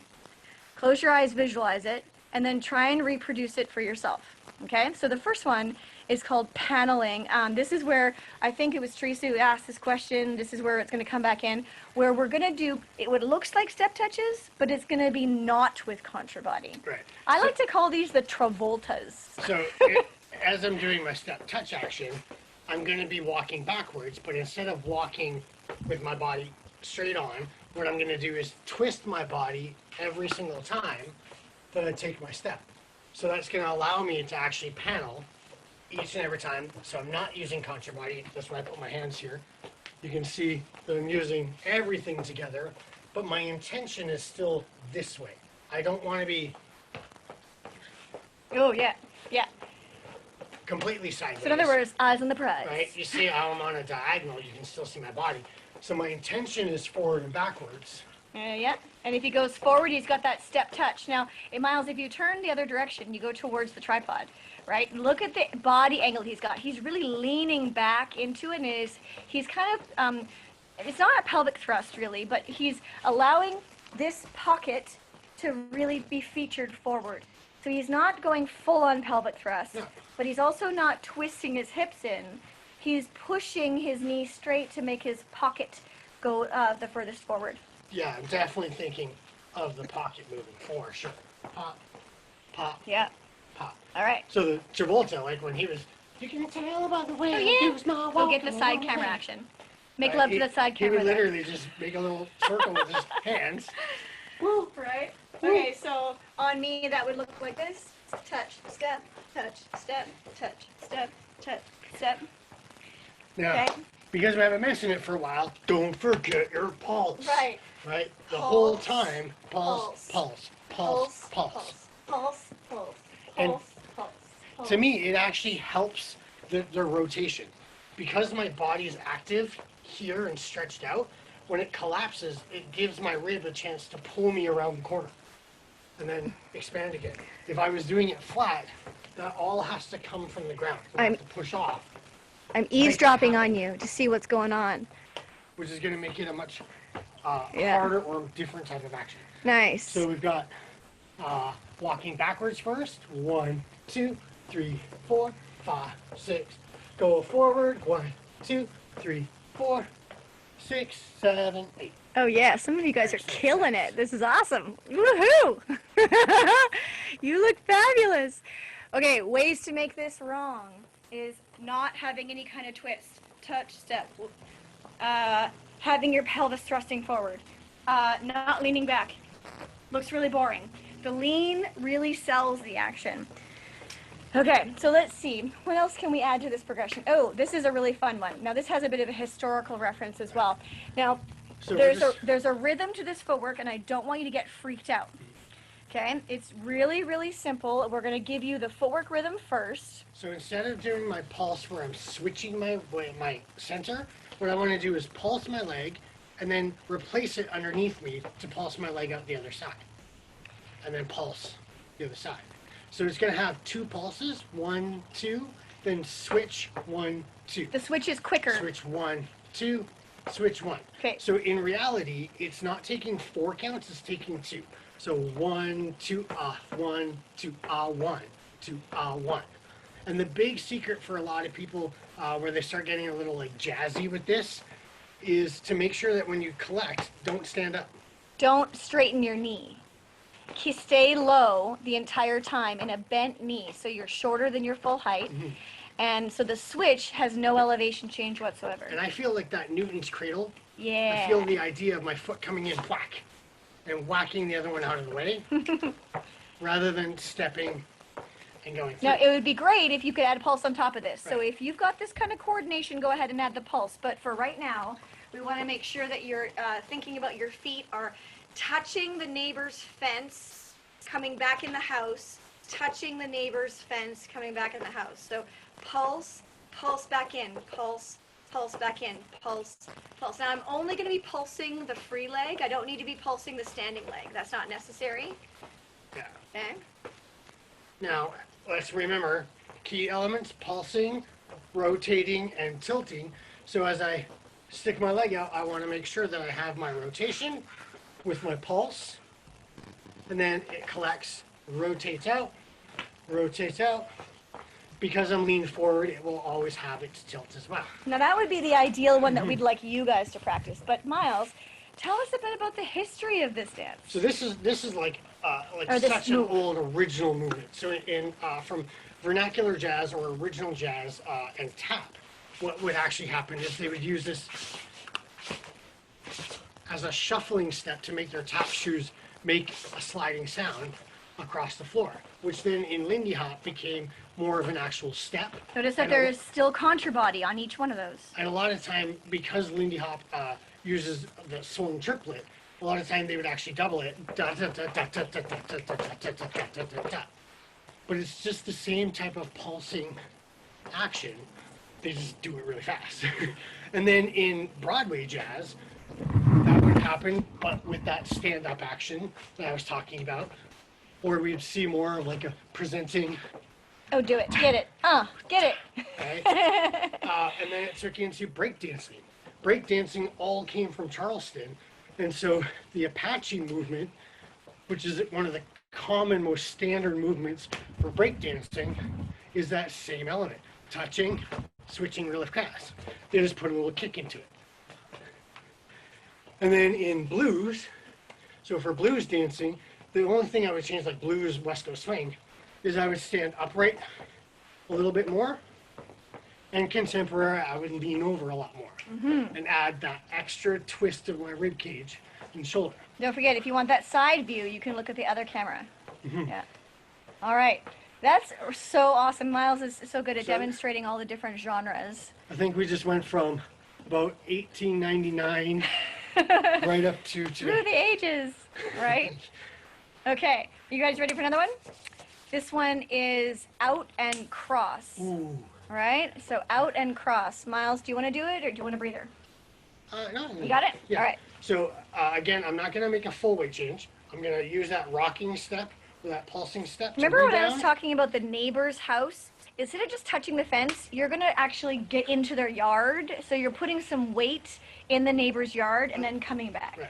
close your eyes, visualize it, and then try and reproduce it for yourself, okay? So the first one is called paneling. This is where, I think it was Teresa who asked this question, this is where it's gonna come back in, where we're gonna do what looks like step touches, but it's gonna be not with contra body. Right. I like to call these the Travoltas. So as I'm doing my step touch action, I'm going to be walking backwards, but instead of walking with my body straight on, what I'm going to do is twist my body every single time that I take my step. So that's going to allow me to actually panel each and every time. So I'm not using contra body. That's why I put my hands here. You can see that I'm using everything together, but my intention is still this way. I don't want to be Oh, yeah. Yeah. completely sideways. So in other words, eyes on the prize. Right? You see how I'm on a diagonal, you can still see my body. So my intention is forward and backwards. Yeah. And if he goes forward, he's got that step touch. Now, Myles, if you turn the other direction, you go towards the tripod, right? Look at the body angle he's got. He's really leaning back into it, and he's kind of, it's not a pelvic thrust really, but he's allowing this pocket to really be featured forward. So he's not going full on pelvic thrust, No. but he's also not twisting his hips in. He's pushing his knee straight to make his pocket go the furthest forward. Yeah, I'm definitely thinking of the pocket moving for sure. Pop, pop, Yeah. pop. All right. So the Travolta, like when he was, you can tell by the way Oh, he yeah. was not Go walking get the side away. camera action. Make Right, love to he- the side He camera would there. literally just make a little circle with his hands. Woo. Right? Okay, so on me that would look like this. Touch, step, touch, step, touch, step, touch, step. Now, Okay. because we haven't mentioned it for a while, don't forget your pulse. Right. Right? The whole Pulse, time, pulse, pulse, pulse, pulse. pulse, pulse, And pulse. To me, it actually helps the rotation. Because my body is active here and stretched out, when it collapses, it gives my rib a chance to pull me around the corner and then expand again. If I was doing it flat, that all has to come from the ground. I have to push off, I'm eavesdropping on you to see what's going on. which is going to make it a much Yeah. harder or different type of action. Nice. So we've got walking backwards first. 1, 2, 3, 4, 5, 6. Go forward. 1, 2, 3, 4, 6, 7, 8. Oh yeah, some of you guys are killing it. This is awesome. Woohoo! You look fabulous. Okay, ways to make this wrong is not having any kind of twist, touch, step, having your pelvis thrusting forward, not leaning back. Looks really boring. The lean really sells the action. Okay, so let's see. What else can we add to this progression? Oh, this is a really fun one. Now this has a bit of a historical reference as well. Now, So there's a rhythm to this footwork, and I don't want you to get freaked out. Okay, it's really, really simple. We're going to give you the footwork rhythm first. So instead of doing my pulse where I'm switching my center, what I want to do is pulse my leg and then replace it underneath me to pulse my leg out the other side. And then pulse the other side. So it's going to have 2 pulses, 1, 2, then switch 1, 2. The switch is quicker. Switch 1, 2, switch 1. Okay. So in reality, it's not taking 4 counts, it's taking 2. So 1, 2, 1, 2, 1, 2, 1. And the big secret for a lot of people where they start getting a little like jazzy with this is to make sure that when you collect, don't stand up. Don't straighten your knee. Stay low the entire time in a bent knee, so you're shorter than your full height. And so the switch has no elevation change whatsoever. And I feel like that Newton's cradle. Yeah. I feel the idea of my foot coming in whack and whacking the other one out of the way rather than stepping and going through. Now, it would be great if you could add a pulse on top of this. So Right. if you've got this kind of coordination, go ahead and add the pulse. But for right now, we want to make sure that you're thinking about your feet are touching the neighbor's fence, coming back in the house, touching the neighbor's fence, coming back in the house. So pulse, pulse back in, pulse, pulse back in, pulse, pulse. Now I'm only going to be pulsing the free leg. I don't need to be pulsing the standing leg. That's not necessary. Yeah. Okay? Now, let's remember key elements: pulsing, rotating, and tilting. So as I stick my leg out, I want to make sure that I have my rotation with my pulse, and then it collects, rotates out. Because I'm leaning forward, it will always have its tilt as well. Now that would be the ideal one that we'd like you guys to practice. But Myles, tell us a bit about the history of this dance. So this is like Or this such an move. old original movement. So in from vernacular jazz or original jazz and tap, what would actually happen is they would use this as a shuffling step to make their tap shoes make a sliding sound across the floor, which then in Lindy Hop became more of an actual step. Notice that And there is still contrabody on each one of those. And a lot of time, because Lindy Hop uses the swing triplet, a lot of time they would actually double it. Da, da, da, da, da, da, da, da, da, da, da, da, da, da, da. but it's just the same type of pulsing action. They just do it really fast. And then in Broadway jazz, that would happen, but with that stand-up action that I was talking about, or we'd see more of like a presenting. Oh, do it. Get it. Get it. Right? And then it took into breakdancing. Breakdancing all came from Charleston, and so the Apache movement, which is one of the common, most standard movements for breakdancing, is that same element. Touching, switching really fast. They just put a little kick into it. And then in blues, so for blues dancing, the only thing I would change, like blues, West Coast swing, is I would stand upright a little bit more. And contemporary, I would lean over a lot more and add that extra twist of my rib cage and shoulder. Don't forget, if you want that side view, you can look at the other camera. Yeah. All right. That's so awesome. Myles is so good at demonstrating all the different genres. I think we just went from about 1899 right up to today. Through the ages, right? Okay. You guys ready for another one? This one is out and cross. Ooh. All right. So out and cross. Myles, do you want to do it or do you want a breather? No. You got it? Yeah. All right. So again, I'm not going to make a full weight change. I'm going to use that rocking step or that pulsing step. Remember when I was talking about the neighbor's house? Instead of just touching the fence, you're going to actually get into their yard. So you're putting some weight in the neighbor's yard and then coming back. Right.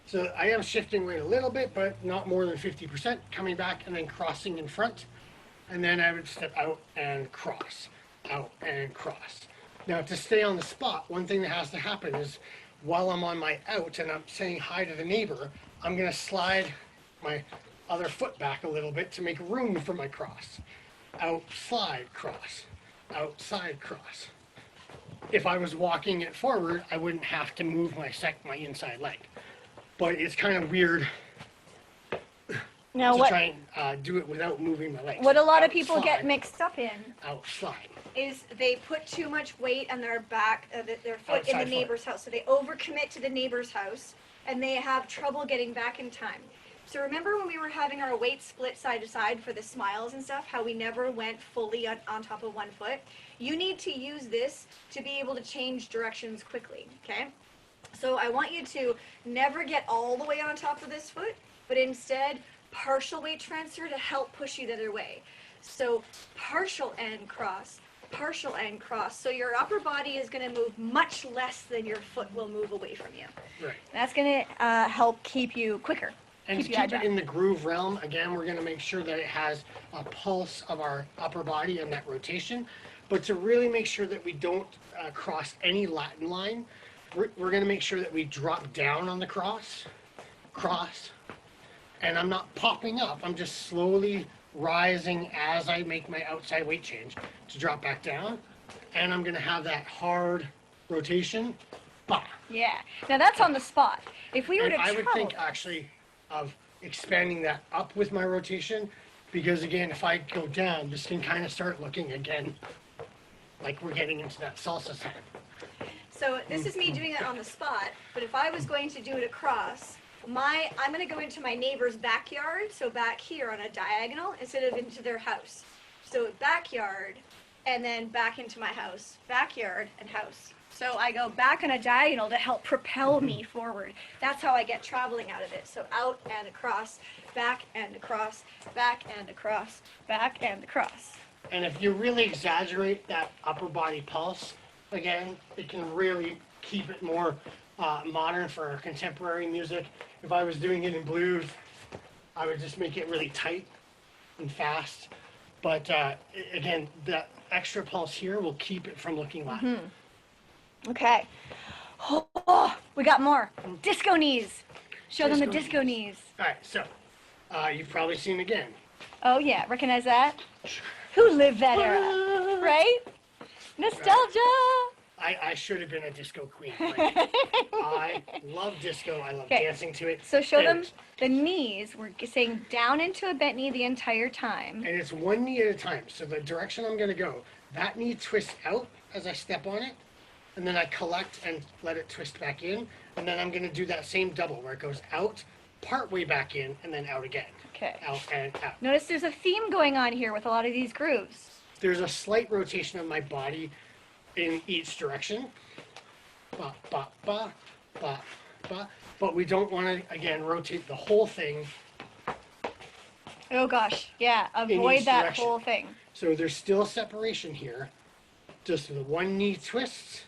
So I am shifting weight a little bit, but not more than 50%, coming back and then crossing in front. And then I would step out and cross, out and cross. Now to stay on the spot, one thing that has to happen is while I'm on my out and I'm saying hi to the neighbor, I'm going to slide my other foot back a little bit to make room for my cross. Out, slide, cross. Outside, cross. If I was walking it forward, I wouldn't have to move my inside leg. But it's kind of weird Now, to try and do it without moving my legs. what a lot of Out, people slide, get mixed up in out, slide. is they put too much weight on their back, their foot in Outside the foot. neighbor's house. So they overcommit to the neighbor's house and they have trouble getting back in time. So remember when we were having our weight split side to side for the smiles and stuff, how we never went fully on top of one foot? You need to use this to be able to change directions quickly, okay? So I want you to never get all the way on top of this foot, but instead partial weight transfer to help push you the other way. So partial and cross, partial and cross. So your upper body is going to move much less than your foot will move away from you. Right. That's going to help keep you quicker. And to keep it in the groove realm, again, we're going to make sure that it has a pulse of our upper body and that rotation. But to really make sure that we don't cross any Latin line, we're going to make sure that we drop down on the cross, and I'm not popping up. I'm just slowly rising as I make my outside weight change to drop back down. And I'm going to have that hard rotation. Bah. Yeah. Now that's on the spot. If we were And to I would think travel- actually of expanding that up with my rotation, because again, if I go down, this can kind of start looking again like we're getting into that salsa side. So this is me doing it on the spot, but if I was going to do it across, I'm going to go into my neighbor's backyard, so back here on a diagonal instead of into their house. So backyard, and then back into my house, backyard and house. So I go back on a diagonal to help propel me forward. That's how I get traveling out of it. So out and across, back and across, back and across, back and across. And if you really exaggerate that upper body pulse, again, it can really keep it more modern for contemporary music. If I was doing it in blues, I would just make it really tight and fast. But again, that extra pulse here will keep it from looking Latin. Okay. Oh, we got more. Disco knees. Show them the disco knees. All right, so you've probably seen again. Oh yeah, recognize that? Who lived that era, right? Nostalgia. I should have been a disco queen. Like, I love disco. I love Okay. dancing to it. So show them And- the knees. We're saying down into a bent knee the entire time. And it's one knee at a time. So the direction I'm going to go, that knee twists out as I step on it. And then I collect and let it twist back in. And then I'm going to do that same double where it goes out, part way back in, and then out again. Okay. out and out. Notice there's a theme going on here with a lot of these grooves. There's a slight rotation of my body in each direction. Ba, ba, ba, ba, ba. But we don't want to, again, rotate the whole thing. Oh gosh, yeah, avoid each that direction. whole thing. So there's still separation here. Just the one knee twists,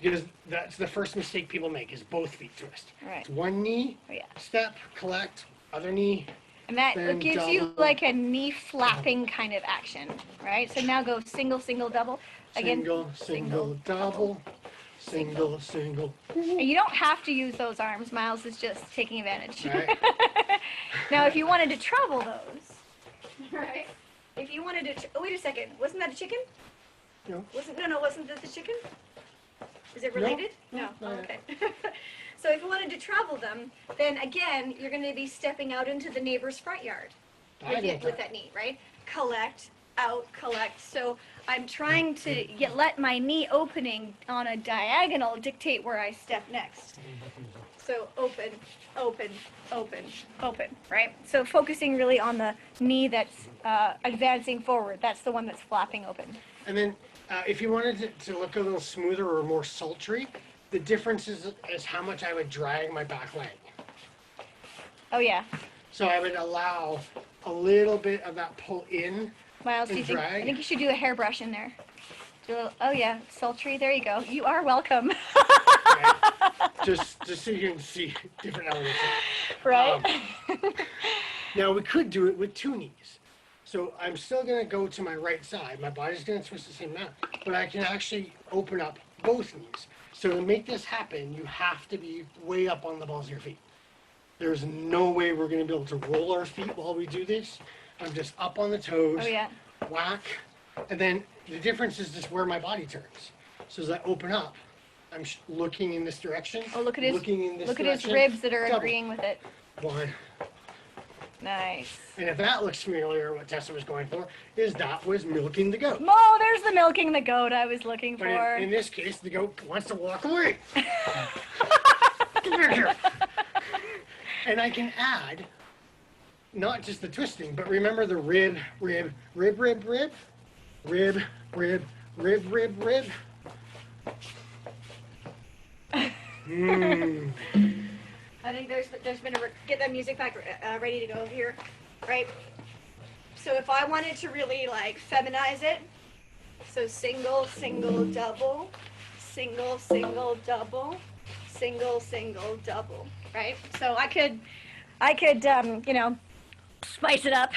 because that's the first mistake people make, is both feet twist. Right. It's one knee, Oh, yeah. step, collect, other knee. And that Then gives you double. like a knee flapping kind of action, right? So now go single, single, double. Again, Single, double, single. And you don't have to use those arms. Miles is just taking advantage. Right. Now, if you wanted to treble those, right? If you wanted to, oh, wait a second. Wasn't that a chicken? No. Wasn't that the chicken? Is it related? No, Oh, not okay. So if you wanted to travel them, then again, you're going to be stepping out into the neighbor's front yard with that knee, right? Collect, out, collect. So I'm trying to let my knee opening on a diagonal dictate where I step next. So open, open, open, open, right? So focusing really on the knee that's advancing forward. That's the one that's flapping open. And then if you wanted to look a little smoother or more sultry, the difference is how much I would drag my back leg. Oh yeah. So I would allow a little bit of that pull in. Miles, And I drag. think you should do a hairbrush in there. Do a little, oh yeah, sultry. There you go. You are welcome. Right? just so you can see different elements. Right? Now we could do it with two knees. So I'm still going to go to my right side. My body's going to twist the same amount, but I can actually open up both knees. So to make this happen, you have to be way up on the balls of your feet. There's no way we're going to be able to roll our feet while we do this. I'm just up on the toes, Oh yeah. whack, and then the difference is just where my body turns. So as I open up, I'm looking in this direction. Oh, look at his direction, ribs that are double. agreeing with it. One. Nice. And if that looks familiar, what Tessa was going for, is that was milking the goat. Oh, there's the milking the goat I was looking But for. in this case, the goat wants to walk away. Come back here. And I can add, not just the twisting, but remember the rib, rib, rib, rib, rib, rib, rib, rib, rib, rib. I think there's been get that music back ready to go here, right? So if I wanted to really like feminize it, so single, single, double, single, single, double, single, single, double, right? So I could spice it up.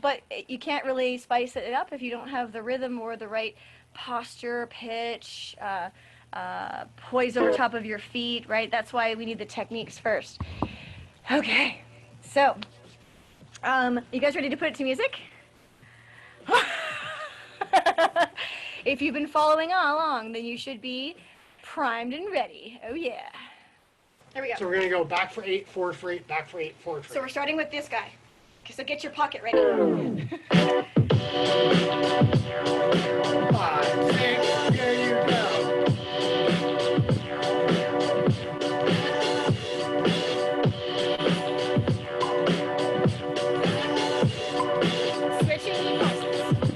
But you can't really spice it up if you don't have the rhythm or the right posture, pitch, poise over top of your feet, right? That's why we need the techniques first. Okay, so you guys ready to put it to music? If you've been following along, then you should be primed and ready. Oh yeah. There we go. So we're going to go back for 8, forward for 8, back for 8, forward for 8. So we're starting with this guy. Okay, so get your pocket ready. 5, 6, here you go. Switching pulses.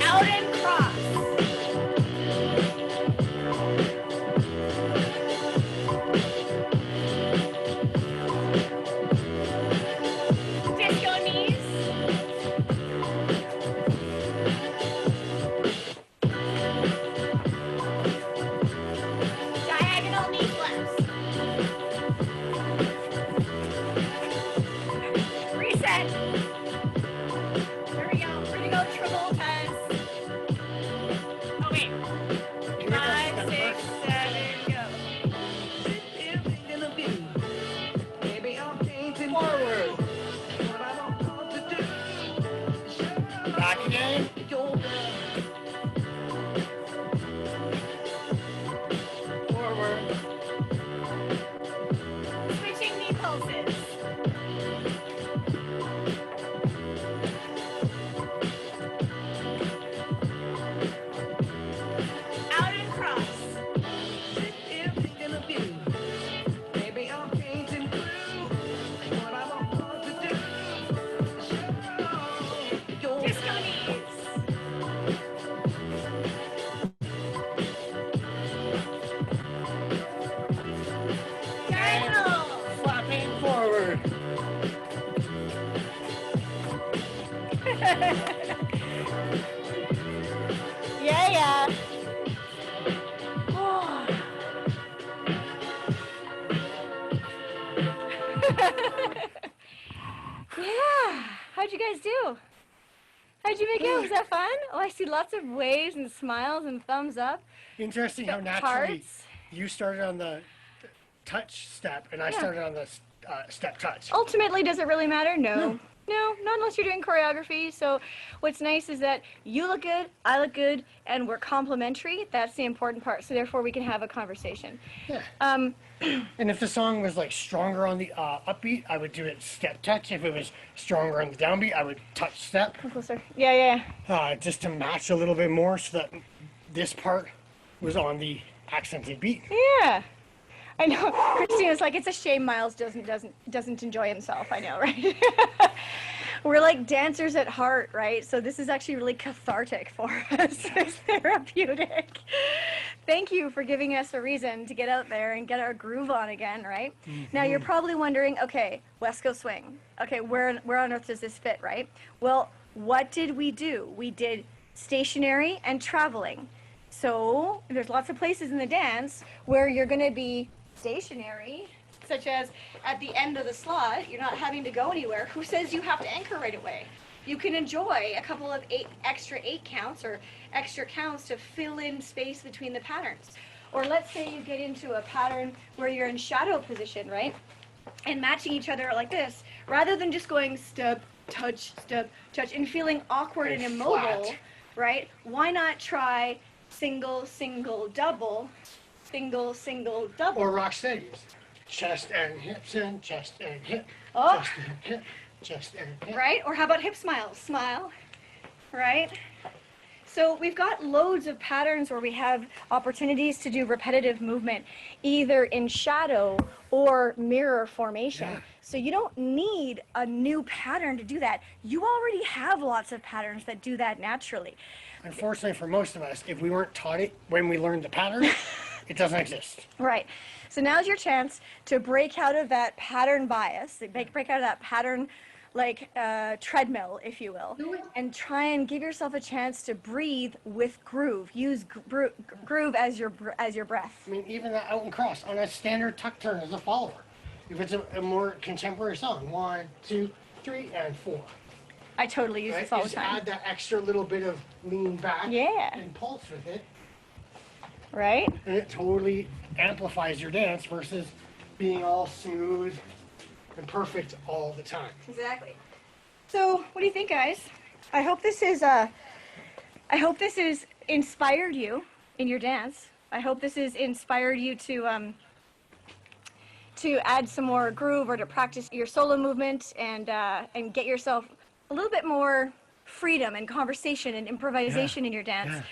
Out and cross. Disco knees. I see lots of waves and smiles and thumbs up. Interesting how naturally Hearts. you started on the touch step and I Yeah. started on the step touch. Ultimately, does it really matter? No. No, not unless you're doing choreography. So what's nice is that you look good, I look good, and we're complementary. That's the important part. So therefore, we can have a conversation. Yeah. Um, And if the song was like stronger on the upbeat, I would do it step touch. If it was stronger on the downbeat, I would touch step, come closer. Yeah. just to match a little bit more, so that this part was on the accented beat. Yeah. I know. Christina's like, it's a shame Myles doesn't enjoy himself. I know, right? We're like dancers at heart, right? So this is actually really cathartic for us. It's therapeutic. Thank you for giving us a reason to get out there and get our groove on again, right? Now you're probably wondering, okay, West Coast swing. Okay, where on earth does this fit, right? Well, what did we do? We did stationary and traveling. So there's lots of places in the dance where you're going to be stationary, such as at the end of the slot, you're not having to go anywhere. Who says you have to anchor right away? You can enjoy a couple of extra eight counts or extra counts to fill in space between the patterns. Or let's say you get into a pattern where you're in shadow position, right? And matching each other like this, rather than just going step, touch, and feeling awkward and immobile, flat. right? Why not try single, single, double, single, single, double? Or rock steadies. Chest and hips and chest and hip. Oh. Chest and hip. Chest and hip. Right? Or how about hip smiles? Smile, right? So we've got loads of patterns where we have opportunities to do repetitive movement, either in shadow or mirror formation. Yeah. So you don't need a new pattern to do that. You already have lots of patterns that do that naturally. Unfortunately for most of us, if we weren't taught it when we learned the pattern, it doesn't exist. Right. So now's your chance to break out of that pattern bias, break out of that pattern like treadmill, if you will, and try and give yourself a chance to breathe with groove. Use groove as your breath. I mean, even that out and cross on a standard tuck turn as a follower. If it's a more contemporary song, 1, 2, 3, and 4. I totally use Right? this all the Just time. add that extra little bit of lean back Yeah. and pulse with it, Right? and it totally amplifies your dance versus being all smooth and perfect all the time. Exactly. So, what do you think, guys? I hope this is inspired you in your dance. I hope this has inspired you to add some more groove or to practice your solo movement and get yourself a little bit more freedom and conversation and improvisation in your dance. Yeah.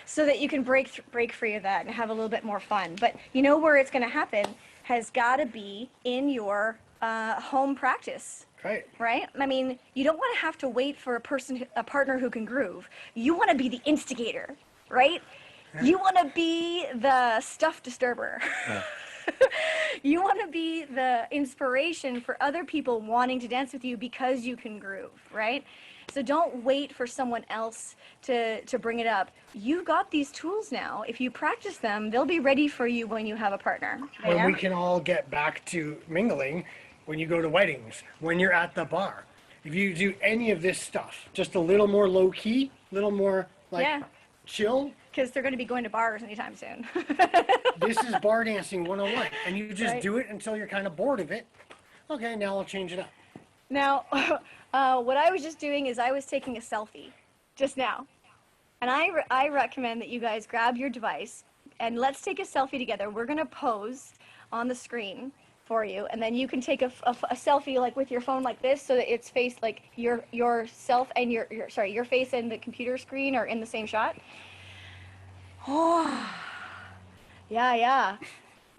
So that you can break free of that and have a little bit more fun. But you know where it's going to happen has got to be in your home practice. Right. Right? I mean, you don't want to have to wait for a partner who can groove. You want to be the instigator, right? You want to be the stuff disturber. You want to be the inspiration for other people wanting to dance with you because you can groove, right? So don't wait for someone else to bring it up. You've got these tools now. If you practice them, they'll be ready for you when you have a partner. When Yeah? we can all get back to mingling, when you go to weddings, when you're at the bar. If you do any of this stuff, just a little more low key, a little more like Yeah. chill, Because they're going to be going to bars anytime soon. this is bar dancing 101. And you just Right. do it until you're kind of bored of it. Okay, now I'll change it up. Now, what I was just doing is I was taking a selfie just now. And I recommend that you guys grab your device and let's take a selfie together. We're going to pose on the screen for you. And then you can take a selfie like with your phone like this so that it's faced like yourself and your face and the computer screen are in the same shot. Oh, yeah.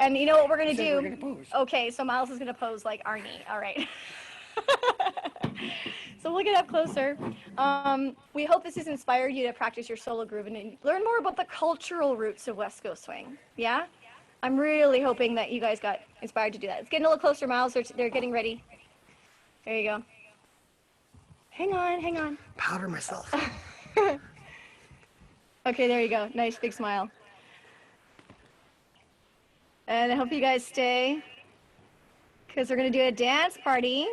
And you know what we're going to Said do? we're gonna pose. Okay, so Myles is going to pose like Arnie. All right. So look it up closer. We hope this has inspired you to practice your solo groove and learn more about the cultural roots of West Coast swing. Yeah? I'm really hoping that you guys got inspired to do that. It's getting a little closer, Myles. They're getting ready. There you go. Hang on. Powder myself. Okay, there you go. Nice big smile. And I hope you guys stay because we're going to do a dance party.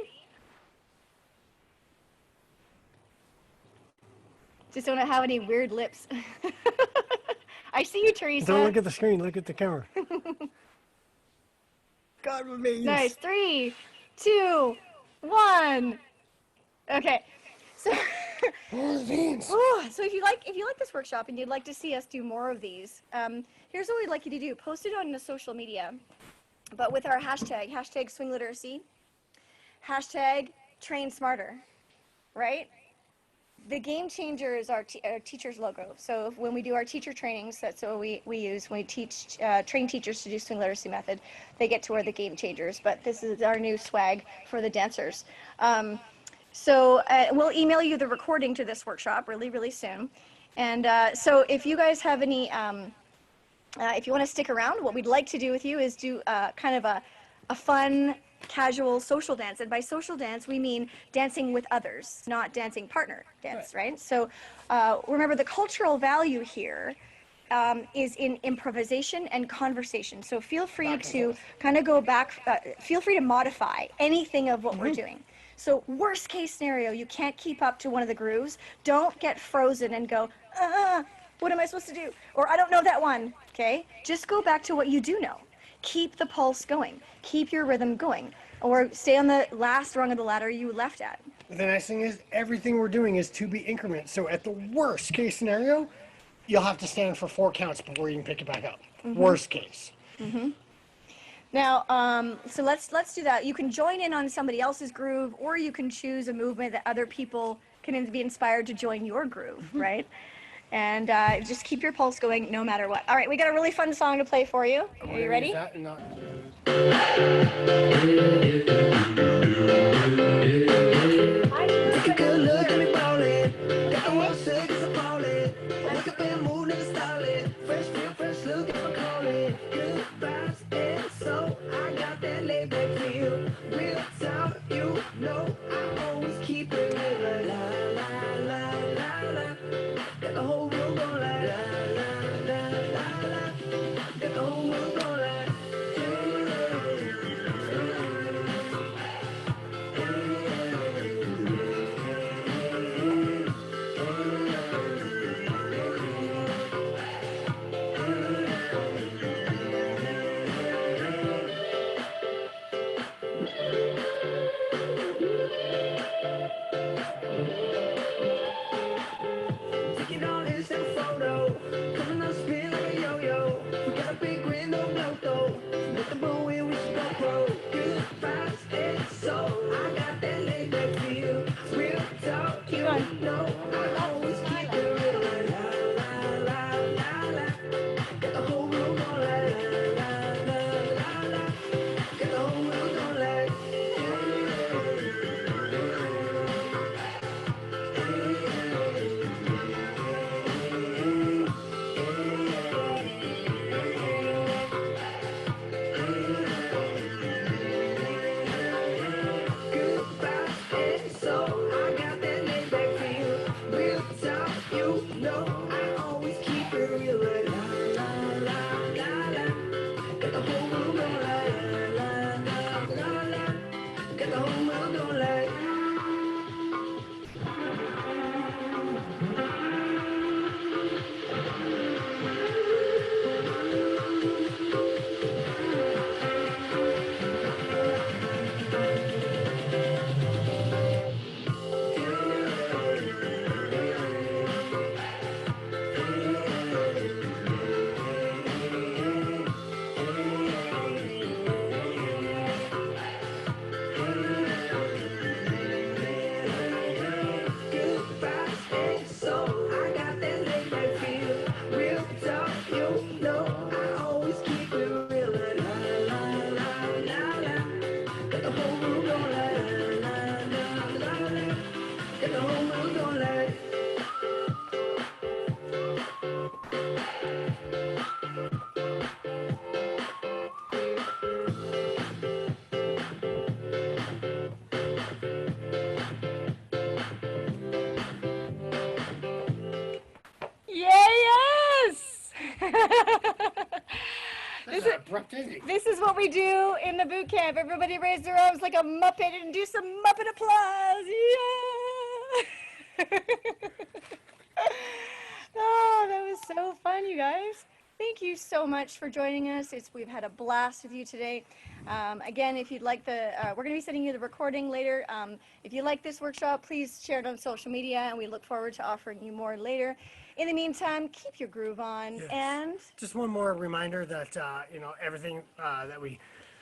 Just don't have any weird lips. I see you, Teresa. Don't look at the screen, look at the camera. God remains. Nice. 3, 2, 1. Okay. So so if you like this workshop and you'd like to see us do more of these, here's what we'd like you to do. Post it on the social media, but with our hashtag swing literacy, hashtag train smarter, right? The game changer is our teacher's logo. So when we do our teacher trainings, that's what we use when we train teachers to do swing literacy method. They get to wear the game changers, but this is our new swag for the dancers. So we'll email you the recording to this workshop really, really soon. And so if you guys have any, if you want to stick around, what we'd like to do with you is do kind of a fun, casual social dance. And by social dance, we mean dancing with others, not dancing partner dance, right? So remember, the cultural value here is in improvisation and conversation. So feel free to kind of go back, feel free to modify anything of what we're doing. So worst case scenario, you can't keep up to one of the grooves. Don't get frozen and go, what am I supposed to do? Or I don't know that one, okay? Just go back to what you do know. Keep the pulse going. Keep your rhythm going. Or stay on the last rung of the ladder you left at. The nice thing is, everything we're doing is to be increments. So at the worst case scenario, you'll have to stand for 4 counts before you can pick it back up. Worst case. Now, so let's do that. You can join in on somebody else's groove, or you can choose a movement that other people can be inspired to join your groove, right? And just keep your pulse going no matter what. All right, we got a really fun song to play for you. Are you ready? This is what we do in the boot camp. Everybody raise their arms like a Muppet and do some Muppet applause. Yeah! you guys. Thank you so much for joining us. We've had a blast with you today. Again, if you'd like we're going to be sending you the recording later. If you like this workshop, please share it on social media, and we look forward to offering you more later. In the meantime, keep your groove on. Yes. And just one more reminder that everything that we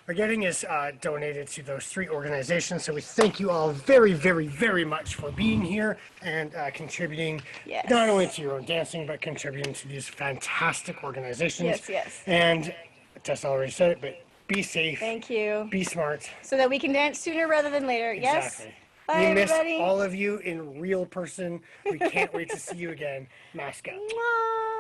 are getting is donated to those 3 organizations. So we thank you all very, very, very much for being here and contributing Yes. not only to your own dancing, but contributing to these fantastic organizations. Yes, yes. And Tessa already said it, but be safe. Thank you. Be smart. So that we can dance sooner rather than later. Yes? Exactly. Bye, We miss everybody. all of you in real person. We can't wait to see you again. Mask up. Mwah.